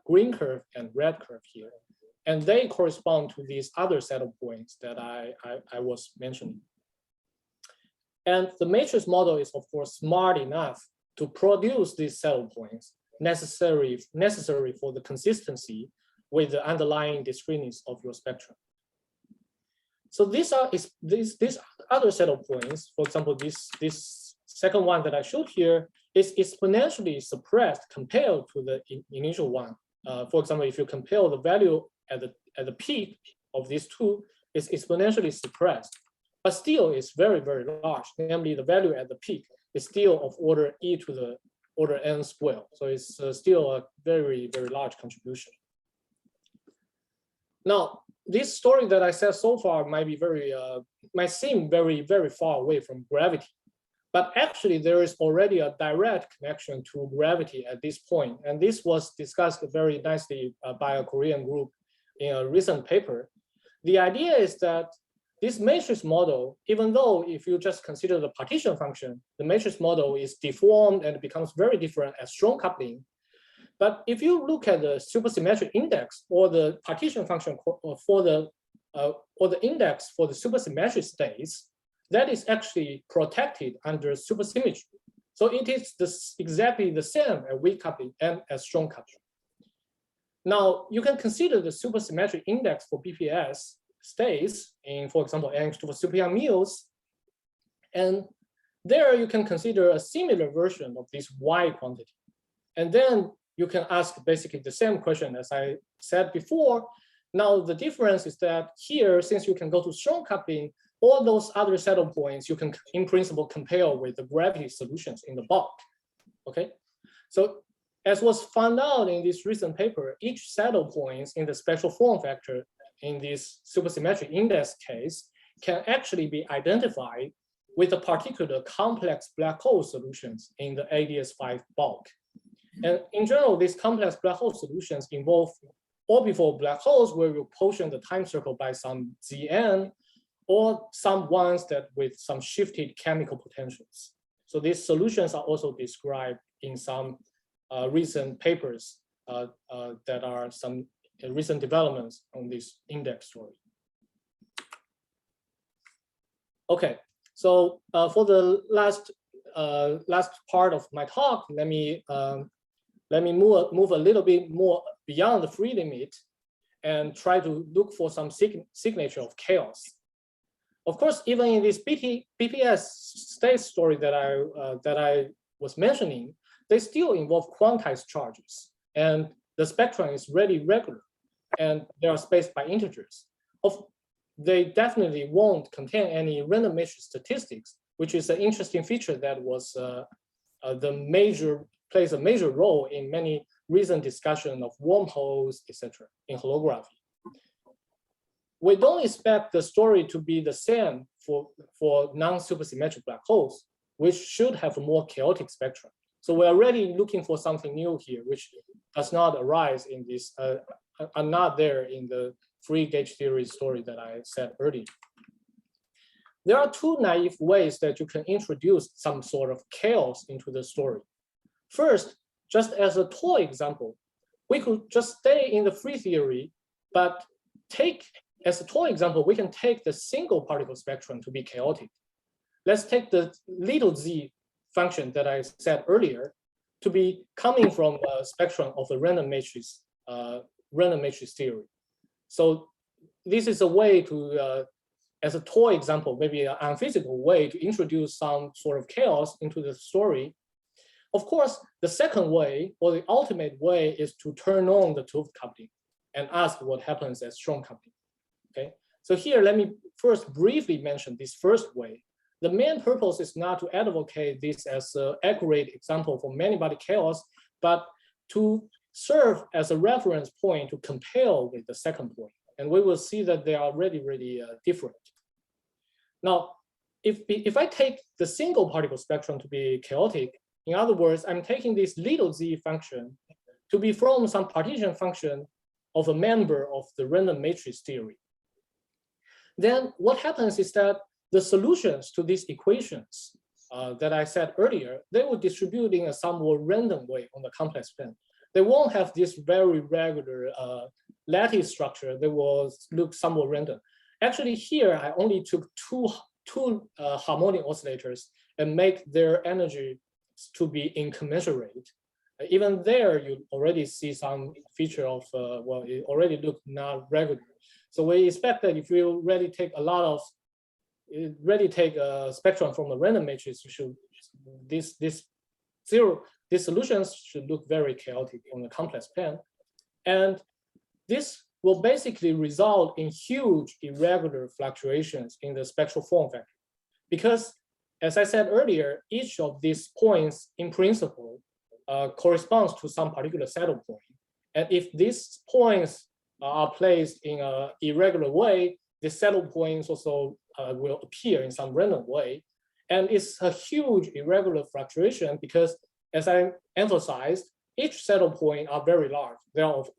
green curve and red curve here. And they correspond to these other saddle points that I was mentioning. And the matrix model is, of course, smart enough to produce these saddle points necessary for the consistency with the underlying discreteness of your spectrum. So these other saddle points, for example, this second one that I showed here is exponentially suppressed compared to the initial one. For example, if you compare the value at the peak of these two, it's exponentially suppressed, but still it's very, very large. Namely, the value at the peak is still of order e to the order n squared. So it's still a very, very large contribution. Now, this story that I said so far might seem very, very far away from gravity, but actually there is already a direct connection to gravity at this point. And this was discussed very nicely by a Korean group in a recent paper. The idea is that this matrix model, even though if you just consider the partition function, the matrix model is deformed and becomes very different as strong coupling. But if you look at the supersymmetric index or the partition function for the index for the supersymmetric states, that is actually protected under supersymmetry. So it is exactly the same as weak coupling and as strong coupling. Now you can consider the supersymmetric index for BPS states in, for example, NX for super Young meals, and there you can consider a similar version of this Y quantity, and then you can ask basically the same question as I said before. Now the difference is that here, since you can go to strong coupling, all those other saddle points you can in principle compare with the gravity solutions in the bulk. Okay, so as was found out in this recent paper, each saddle points in the spectral form factor in this supersymmetric index case can actually be identified with a particular complex black hole solutions in the ADS5 bulk. And in general, these complex black hole solutions involve orbital black holes where you portion the time circle by some Zn, or some ones that with some shifted chemical potentials. So these solutions are also described in some recent papers that are some recent developments on this index story. Okay, so for the last part of my talk, let me move a little bit more beyond the free limit and try to look for some signature of chaos. Of course, even in this BPS state story that I was mentioning, they still involve quantized charges, and the spectrum is really regular, and they are spaced by integers. They definitely won't contain any random matrix statistics, which is an interesting feature that was plays a major role in many recent discussion of wormholes, etc., in holography. We don't expect the story to be the same for non-supersymmetric black holes, which should have a more chaotic spectrum. So we're already looking for something new here, which does not arise in this, are not there in the free gauge theory story that I said earlier. There are two naive ways that you can introduce some sort of chaos into the story. First, just as a toy example, we could just stay in the free theory, but as a toy example, we can take the single particle spectrum to be chaotic. Let's take the little z function that I said earlier to be coming from a spectrum of a random matrix theory. So this is a way to, as a toy example, maybe an unphysical way to introduce some sort of chaos into the story. Of course, the second way, or the ultimate way, is to turn on the 't Hooft coupling and ask what happens at strong coupling. Okay, so here, let me first briefly mention this first way. The main purpose is not to advocate this as an accurate example for many-body chaos, but to serve as a reference point to compare with the second point. And we will see that they are really, really different. Now, if I take the single particle spectrum to be chaotic, In other words, I'm taking this little z function to be from some partition function of a member of the random matrix theory. Then what happens is that the solutions to these equations that I said earlier, they will distribute in a somewhat random way on the complex plane. They won't have this very regular lattice structure. They will look somewhat random. Actually, here I only took two harmonic oscillators and make their energy to be incommensurate. Even there, you already see some feature of, well, it already look not regular. So we expect that if you really take a lot of, really take a spectrum from a random matrix, you should, these solutions should look very chaotic on the complex plane. And this will basically result in huge irregular fluctuations in the spectral form factor. Because as I said earlier, each of these points in principle corresponds to some particular saddle point. And if these points are placed in an irregular way, the saddle points also will appear in some random way. And it's a huge irregular fluctuation because, as I emphasized, each saddle point are very large. They are of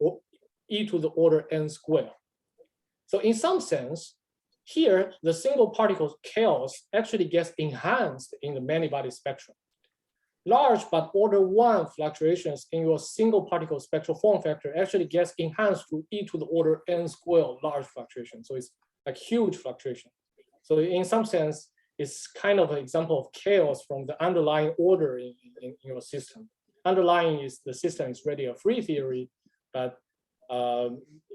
e to the order n squared. So in some sense, here, the single particle chaos actually gets enhanced in the many-body spectrum. Large but order 1 fluctuations in your single particle spectral form factor actually gets enhanced to e to the order n squared large fluctuation. So it's like huge fluctuation. So in some sense, it's kind of an example of chaos from the underlying order in your system. Underlying is the system is really a free theory, but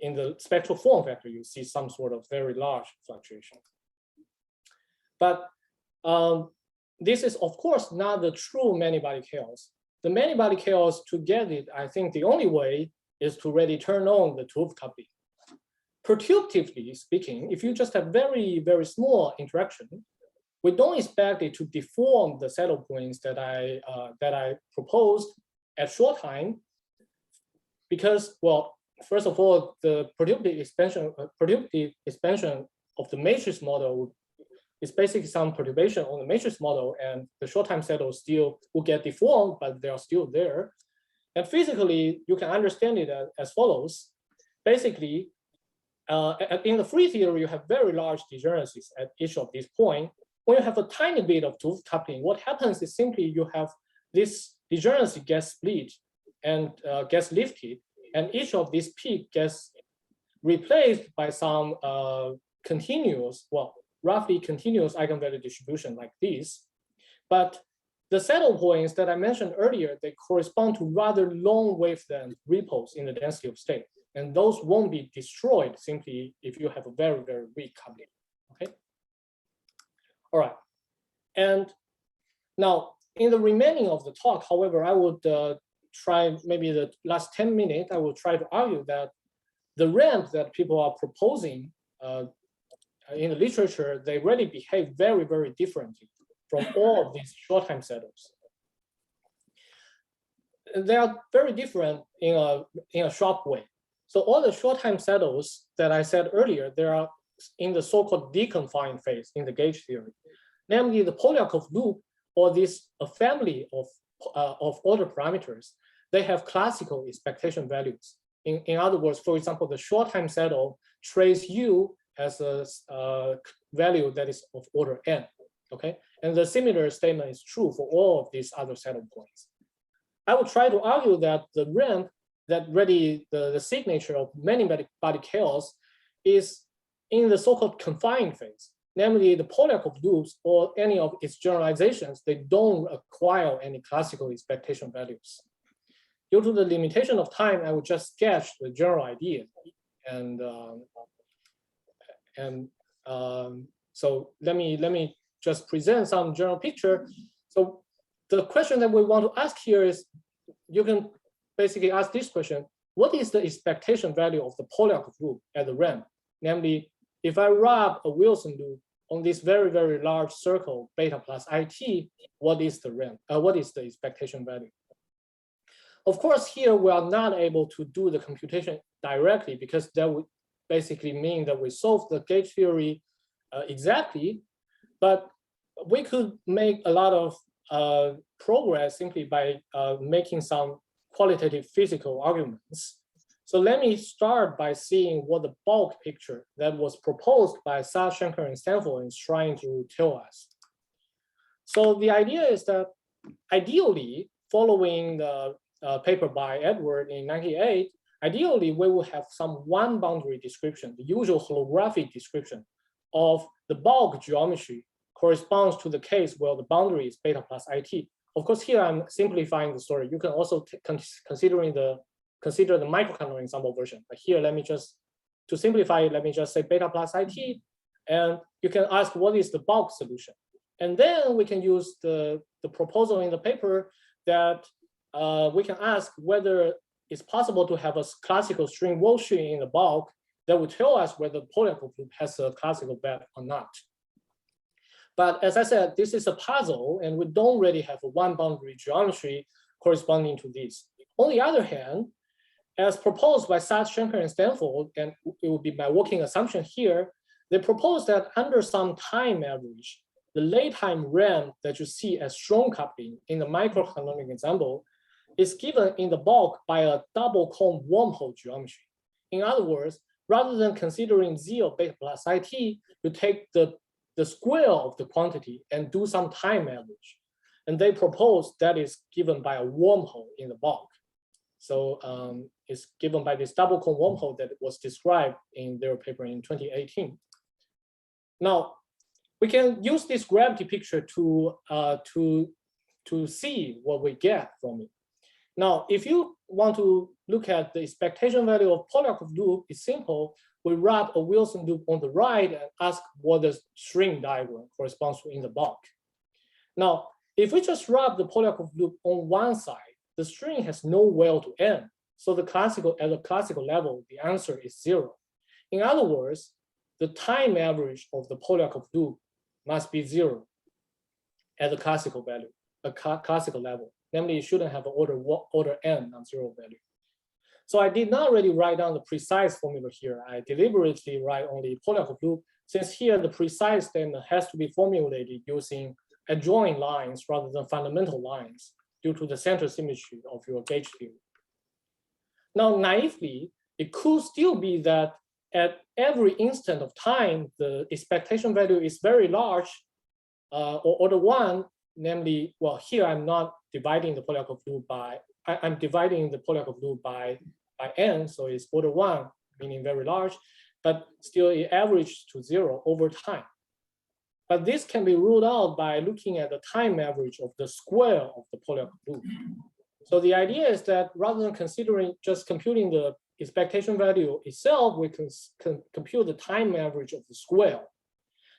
in the spectral form factor, you see some sort of very large fluctuation. But this is, of course, not the true many-body chaos. The many-body chaos, to get it, I think the only way is to really turn on the tube coupling. Perturbatively speaking, if you just have very, very small interaction, we don't expect it to deform the saddle points that I proposed at short time, because, well, first of all, the perturbative expansion of the matrix model is basically some perturbation on the matrix model, and the short time saddles still will get deformed, but they are still there. And physically, you can understand it as follows. Basically, in the free theory, you have very large degeneracies at each of these points. When you have a tiny bit of tooth coupling, what happens is simply you have this degeneracy gets split and gets lifted, and each of these peaks gets replaced by some continuous, well, roughly continuous eigenvalue distribution like this. But the saddle points that I mentioned earlier, they correspond to rather long wavelength ripples in the density of state. And those won't be destroyed simply if you have a very, very weak coupling, okay? All right, and now in the remaining of the talk, however, I would try maybe the last 10 minutes, I will try to argue that the ramp that people are proposing in the literature, they really behave very, very differently from all of these short time saddles. They are very different in a sharp way. So all the short time saddles that I said earlier, they are in the so-called deconfined phase in the gauge theory. Namely, the Polyakov loop, or this family of order parameters, they have classical expectation values. In other words, for example, the short time saddle trace U as a value that is of order n, okay? And the similar statement is true for all of these other saddle points. I will try to argue that the ramp that really the signature of many-body chaos is in the so-called confined phase. Namely, the Polyakov loops or any of its generalizations, they don't acquire any classical expectation values. Due to the limitation of time, I will just sketch the general idea. So let me just present some general picture. So the question that we want to ask here is, you can basically ask this question: what is the expectation value of the Polyakov loop at the ramp? Namely, if I wrap a Wilson loop on this very, very large circle, beta plus IT, what is the ramp? What is the expectation value? Of course, here we are not able to do the computation directly, because that would basically mean that we solve the gauge theory exactly, but we could make a lot of progress simply by making some qualitative physical arguments. So let me start by seeing what the bulk picture that was proposed by Saad, Schenker, and Stanford is trying to tell us. So the idea is that ideally, following the paper by Edward in 1998, ideally we will have some one boundary description, the usual holographic description of the bulk geometry corresponds to the case where the boundary is beta plus IT. Of course, here I'm simplifying the story. You can also consider the microcanonical ensemble version. But here, to simplify it, let me just say beta plus IT. And you can ask what is the bulk solution. And then we can use the proposal in the paper that we can ask whether it's possible to have a classical string worldsheet in the bulk that will tell us whether the Polyakov loop has a classical bed or not. But as I said, this is a puzzle, and we don't really have a one boundary geometry corresponding to this. On the other hand, as proposed by Saad, Schenker, and Stanford, and it would be my working assumption here, they propose that under some time average, the late time ramp that you see as strong coupling in the microcanonical example is given in the bulk by a double cone wormhole geometry. In other words, rather than considering Z of beta plus IT, you take the square of the quantity and do some time average. And they propose that is given by a wormhole in the bulk. So it's given by this double cone wormhole that was described in their paper in 2018. Now, we can use this gravity picture to see what we get from it. Now, if you want to look at the expectation value of Polyakov loop, it's simple. We wrap a Wilson loop on the right and ask what the string diagram corresponds to in the bulk. Now, if we just wrap the Polyakov loop on one side, the string has nowhere to end. So at the classical level, the answer is 0. In other words, the time average of the Polyakov loop must be 0 at the classical value, classical level. Namely, it shouldn't have an order n non-zero value. So I did not really write down the precise formula here. I deliberately write only Polyakov loop, since here the precise statement has to be formulated using adjoint lines rather than fundamental lines due to the center symmetry of your gauge theory. Now, naively, it could still be that at every instant of time, the expectation value is very large, or order 1, namely, well, here I'm not dividing the Polyakov loop by, I'm dividing the Polyakov loop by n, so it's order 1, meaning very large, but still it averages to 0 over time. But this can be ruled out by looking at the time average of the square of the Polyakov loop. So the idea is that rather than considering just computing the expectation value itself, we can compute the time average of the square.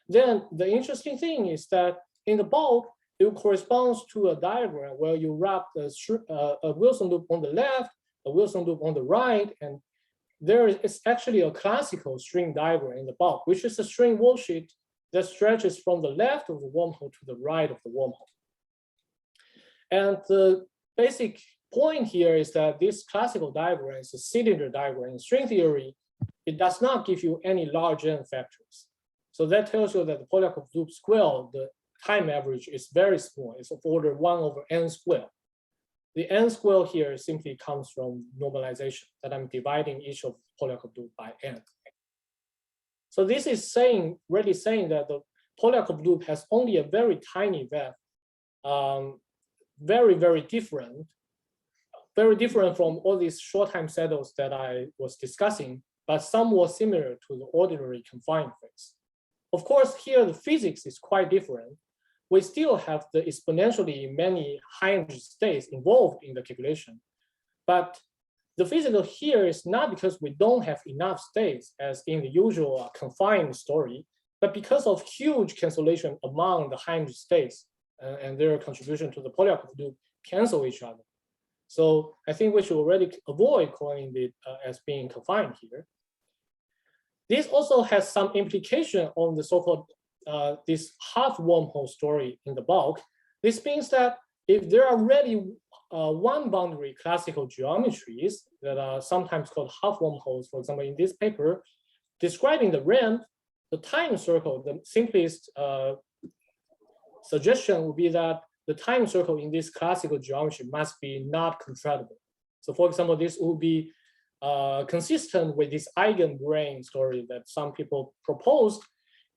Then the interesting thing is that in the bulk, it corresponds to a diagram where you wrap a Wilson loop on the left, a Wilson loop on the right, and there is actually a classical string diagram in the bulk, which is a string worldsheet that stretches from the left of the wormhole to the right of the wormhole. And the basic point here is that this classical diagram is a cylinder diagram. In string theory, it does not give you any large n factors. So that tells you that the Polyakov loop square, the time average is very small. It's of order 1 over n squared. The n squared here simply comes from normalization, that I'm dividing each of Polyakov loop by n. So this is really saying that the Polyakov loop has only a very tiny depth, very, very different from all these short time saddles that I was discussing, but somewhat similar to the ordinary confined phase. Of course, here the physics is quite different. We still have the exponentially many high-energy states involved in the calculation. But the physical here is not because we don't have enough states as in the usual confined story, but because of huge cancellation among the high-energy states and their contribution to the Polyakov loop cancel each other. So I think we should already avoid calling it as being confined here. This also has some implication on the so-called this half wormhole story in the bulk. This means that if there are already one boundary classical geometries that are sometimes called half wormholes, for example, in this paper, describing the ramp, the time circle, the simplest suggestion would be that the time circle in this classical geometry must be not contractible. So for example, this would be consistent with this eigenbrain story that some people proposed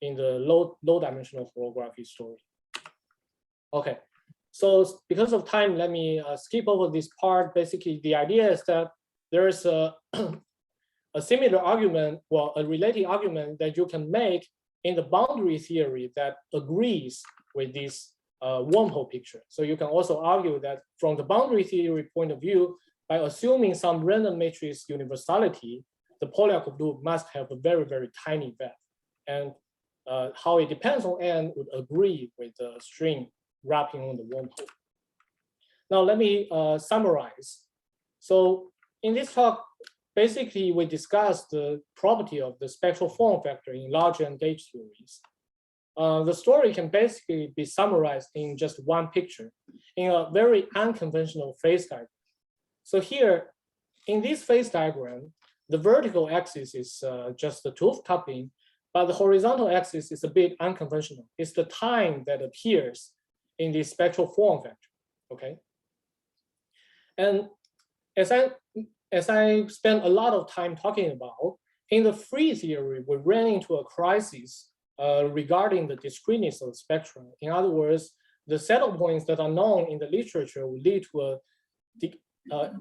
in the low dimensional holography story. Okay, so because of time, let me skip over this part. Basically, the idea is that there is a similar argument, well, a related argument that you can make in the boundary theory that agrees with this wormhole picture. So you can also argue that from the boundary theory point of view, by assuming some random matrix universality, the polyactive loop must have a very, very tiny depth. And how it depends on n would agree with the string wrapping on the wormhole. Now let me summarize. So in this talk, basically we discussed the property of the spectral form factor in large N gauge theories. The story can basically be summarized in just one picture in a very unconventional phase diagram. So here, in this phase diagram, the vertical axis is just the tooth coupling, but the horizontal axis is a bit unconventional. It's the time that appears in the spectral form factor, okay? And as I spent a lot of time talking about, in the free theory, we ran into a crisis regarding the discreteness of the spectrum. In other words, the saddle points that are known in the literature will lead to a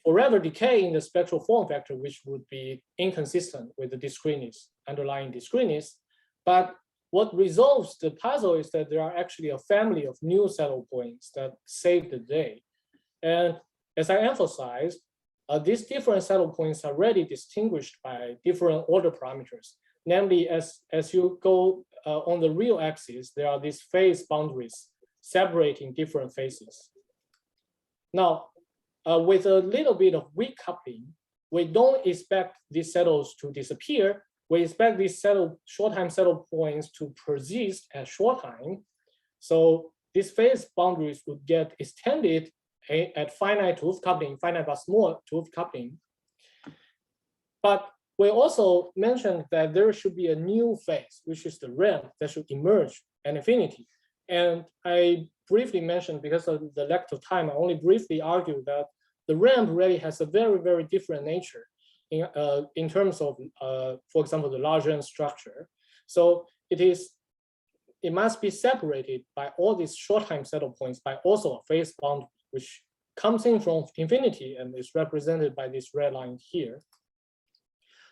forever decay in the spectral form factor, which would be inconsistent with the discreteness, underlying discreteness. But what resolves the puzzle is that there are actually a family of new saddle points that save the day. And as I emphasized, these different saddle points are already distinguished by different order parameters. Namely, as you go on the real axis, there are these phase boundaries separating different phases. Now, with a little bit of weak coupling, we don't expect these saddles to disappear. We expect these short time saddle points to persist at short time. So these phase boundaries would get extended at finite tooth coupling, finite but small tooth coupling. But we also mentioned that there should be a new phase, which is the ramp that should emerge at infinity. And I briefly mentioned, because of the lack of time, I only briefly argued that the ramp really has a very, very different nature in terms of, for example, the large N structure. So it must be separated by all these short time saddle points by also a phase boundary, which comes in from infinity and is represented by this red line here.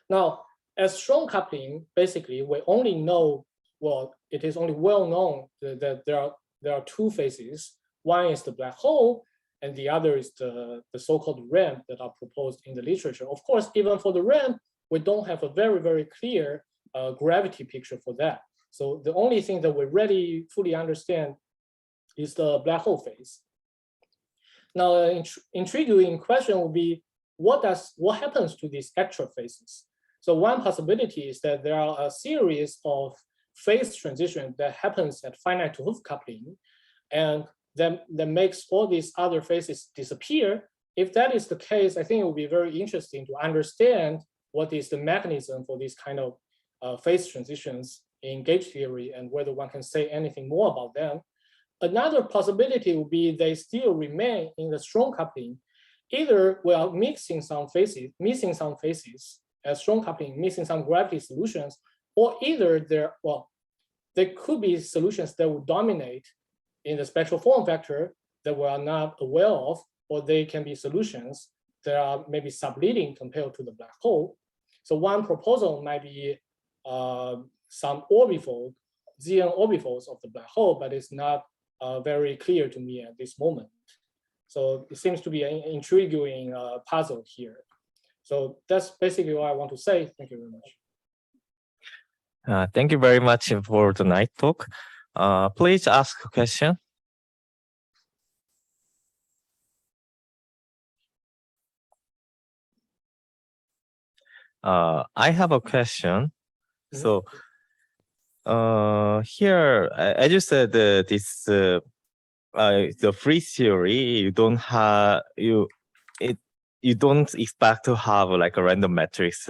Now, as strong coupling, basically, we only know, well, it is only well known that there are two phases. One is the black hole, and the other is the so-called ramp that are proposed in the literature. Of course, even for the ramp, we don't have a very, very clear gravity picture for that. So the only thing that we really fully understand is the black hole phase. Now, an intriguing question would be, what happens to these extra phases? So one possibility is that there are a series of phase transitions that happens at finite tooth coupling, and that makes all these other phases disappear. If that is the case, I think it would be very interesting to understand what is the mechanism for these kind of phase transitions in gauge theory and whether one can say anything more about them. Another possibility would be they still remain in the strong coupling. Either we are missing some phases as strong coupling, missing some gravity solutions, or either there could be solutions that would dominate in the spectral form factor that we are not aware of, or they can be solutions that are maybe subleading compared to the black hole. So one proposal might be some orbifold, ZN orbifolds of the black hole, but it's not very clear to me at this moment. So it seems to be an intriguing puzzle here. So that's basically what I want to say. Thank you very much. Thank you very much for the night talk. Please ask a question. I have a question. So here, as you said, this the free theory, you don't expect to have like a random matrix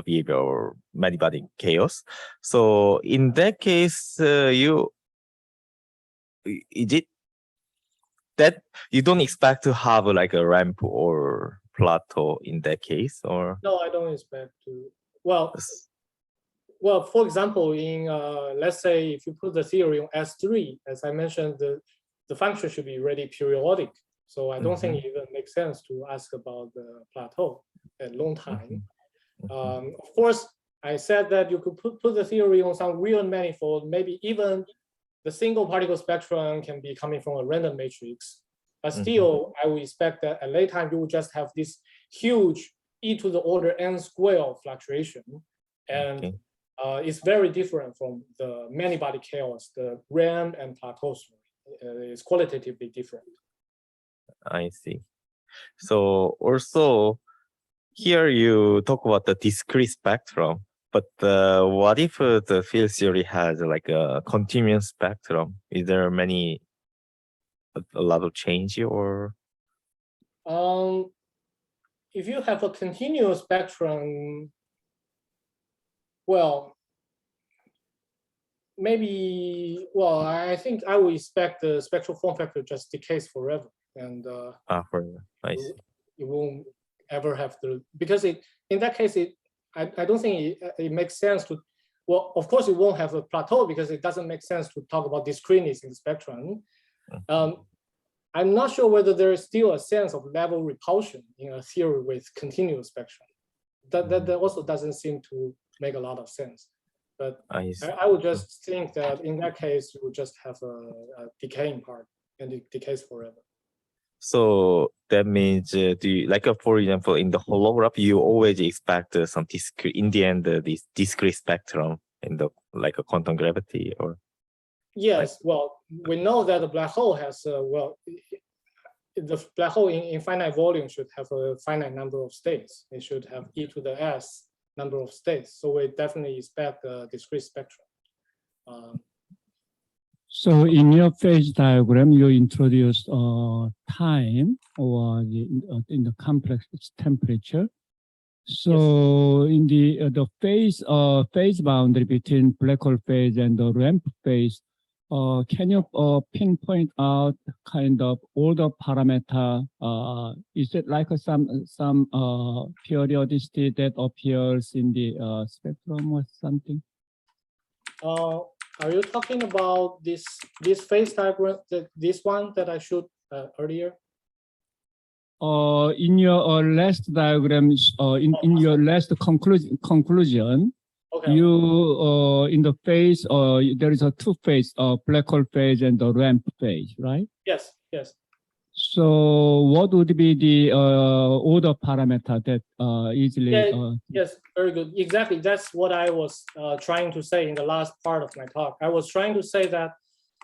behavior or many-body chaos. So in that case, is it that you don't expect to have like a ramp or plateau in that case, or No, I don't expect to. Well, for example, in let's say if you put the theory on S3, as I mentioned, the function should be really periodic. So I don't think it even makes sense to ask about the plateau at long time. Of course, I said that you could put the theory on some real manifold, maybe even the single particle spectrum can be coming from a random matrix. But still, I would expect that at late time, you will just have this huge e to the order n square fluctuation. And it's very different from the many body chaos, the ramp and plateau story. It's qualitatively different. I see. So also here you talk about the discrete spectrum, but what if the field theory has like a continuous spectrum? Is there a lot of change or? If you have a continuous spectrum, well, maybe, well, I think I would expect the spectral form factor just decays forever. And I see. it won't ever have to, because in that case, I don't think it makes sense to, well, of course it won't have a plateau because it doesn't make sense to talk about discreteness in the spectrum. I'm not sure whether there is still a sense of level repulsion in a theory with continuous spectrum. That also doesn't seem to make a lot of sense. But I would just think that in that case, you would just have a decaying part and it decays forever. So that means, do you, like for example, in the holography, you always expect some discrete, in the end, this discrete spectrum in the like a quantum gravity, or? Yes, well, we know that the black hole has, well, the black hole in finite volume should have a finite number of states. It should have e to the s number of states. So we definitely expect a discrete spectrum. So in your phase diagram, you introduced time or in the complex temperature. So in the phase boundary between black hole phase and the ramp phase, can you pinpoint out kind of order parameter? Is it like some periodicity that appears in the spectrum or something? Are you talking about this phase diagram, this one that I showed earlier? In your last diagrams, in your last conclusion, Okay. You in the phase, there is a two phase, black hole phase and the ramp phase, right? Yes, yes. So what would be the order parameter that easily? Yes, very good. Exactly, that's what I was trying to say in the last part of my talk. I was trying to say that,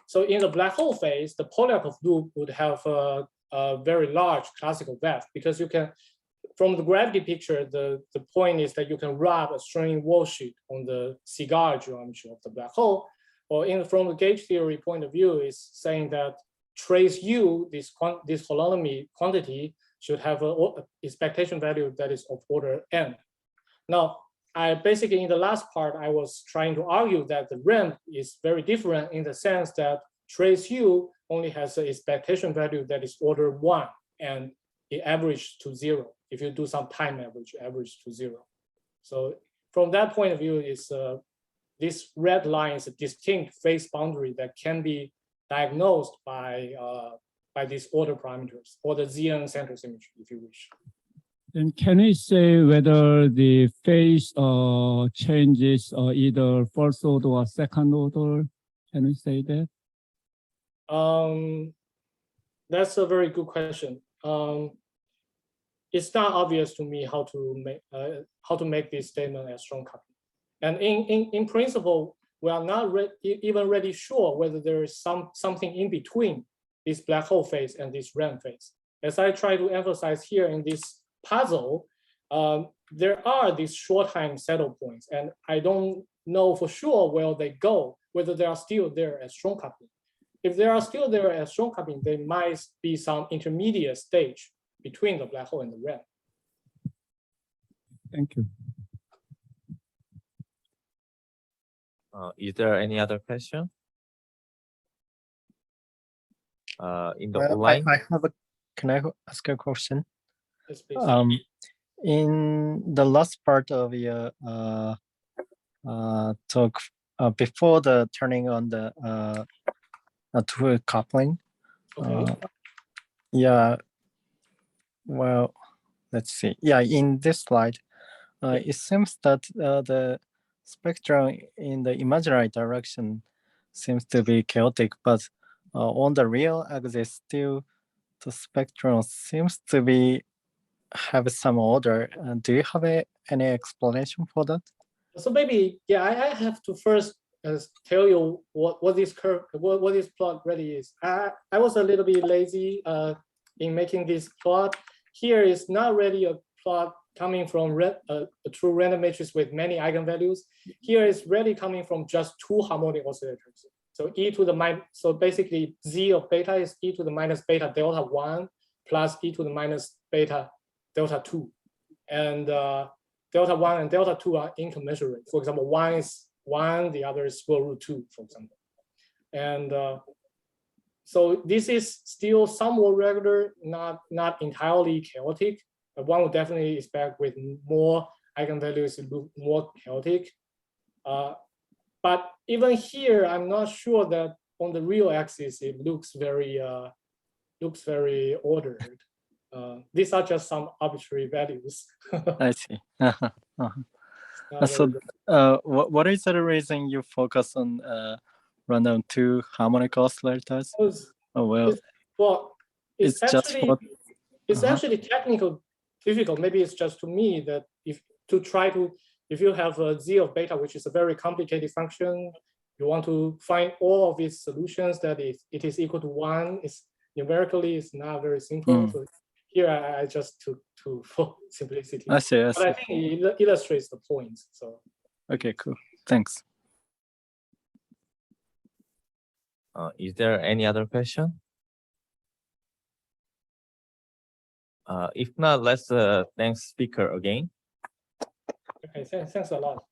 so in the black hole phase, the Polyakov loop would have a very large classical depth because you can, from the gravity picture, the point is that you can rub a strain wall sheet on the cigar geometry of the black hole. Or from the gauge theory point of view, is saying that trace U, this holonomy quantity, should have an expectation value that is of order n. Now, I basically, in the last part, I was trying to argue that the ramp is very different in the sense that trace U only has an expectation value that is order 1, and it averages to 0. If you do some time average to 0. So from that point of view, is this red line is a distinct phase boundary that can be diagnosed by these order parameters or the Zn center symmetry, if you wish. Then can we say whether the phase changes either first order or second order? Can we say that? That's a very good question. It's not obvious to me how to make this statement as strong copy. And in principle, we are not even really sure whether there is something in between this black hole phase and this ramp phase. As I try to emphasize here in this puzzle, there are these short time settle points, and I don't know for sure where they go, whether they are still there as strong coupling. If they are still there as strong coupling, there might be some intermediate stage between the black hole and the ramp. Thank you. Is there any other question? in the I online. have a. Can I ask a question? Yes, please. In the last part of your talk, before the turning on the tool coupling, Okay. yeah. Well, let's see. Yeah, in this slide, Yeah. it seems that the spectrum in the imaginary direction seems to be chaotic, but on the real axis, still the spectrum seems to be have some order. Do you have any explanation for that? So maybe, yeah, I have to first tell you what this curve, what this plot really is. I was a little bit lazy in making this plot. Here is not really a plot coming from a true random matrix with many eigenvalues. Here is really coming from just two harmonic oscillators. So e to the minus, so basically z of beta is e to the minus beta delta 1 plus e to the minus beta delta 2. And delta 1 and delta 2 are incommensurate. For example, 1 is 1, the other is square root 2, for example. And so this is still somewhat regular, not entirely chaotic. But one would definitely expect with more eigenvalues to look more chaotic. But even here, I'm not sure that on the real axis it looks very ordered. These are just some arbitrary values. I see. So, what is the reason you focus on random two harmonic oscillators? Oh well, it's just actually for it's actually technical difficult. Maybe it's just to me that if you have a z of beta, which is a very complicated function, you want to find all of its solutions that it is equal to 1. It's numerically it's not very simple. So here I just took two for simplicity. I see. But I think it illustrates the point. So okay, cool. Thanks. Is there any other question? If not, let's thank speaker again. okay, thanks a lot.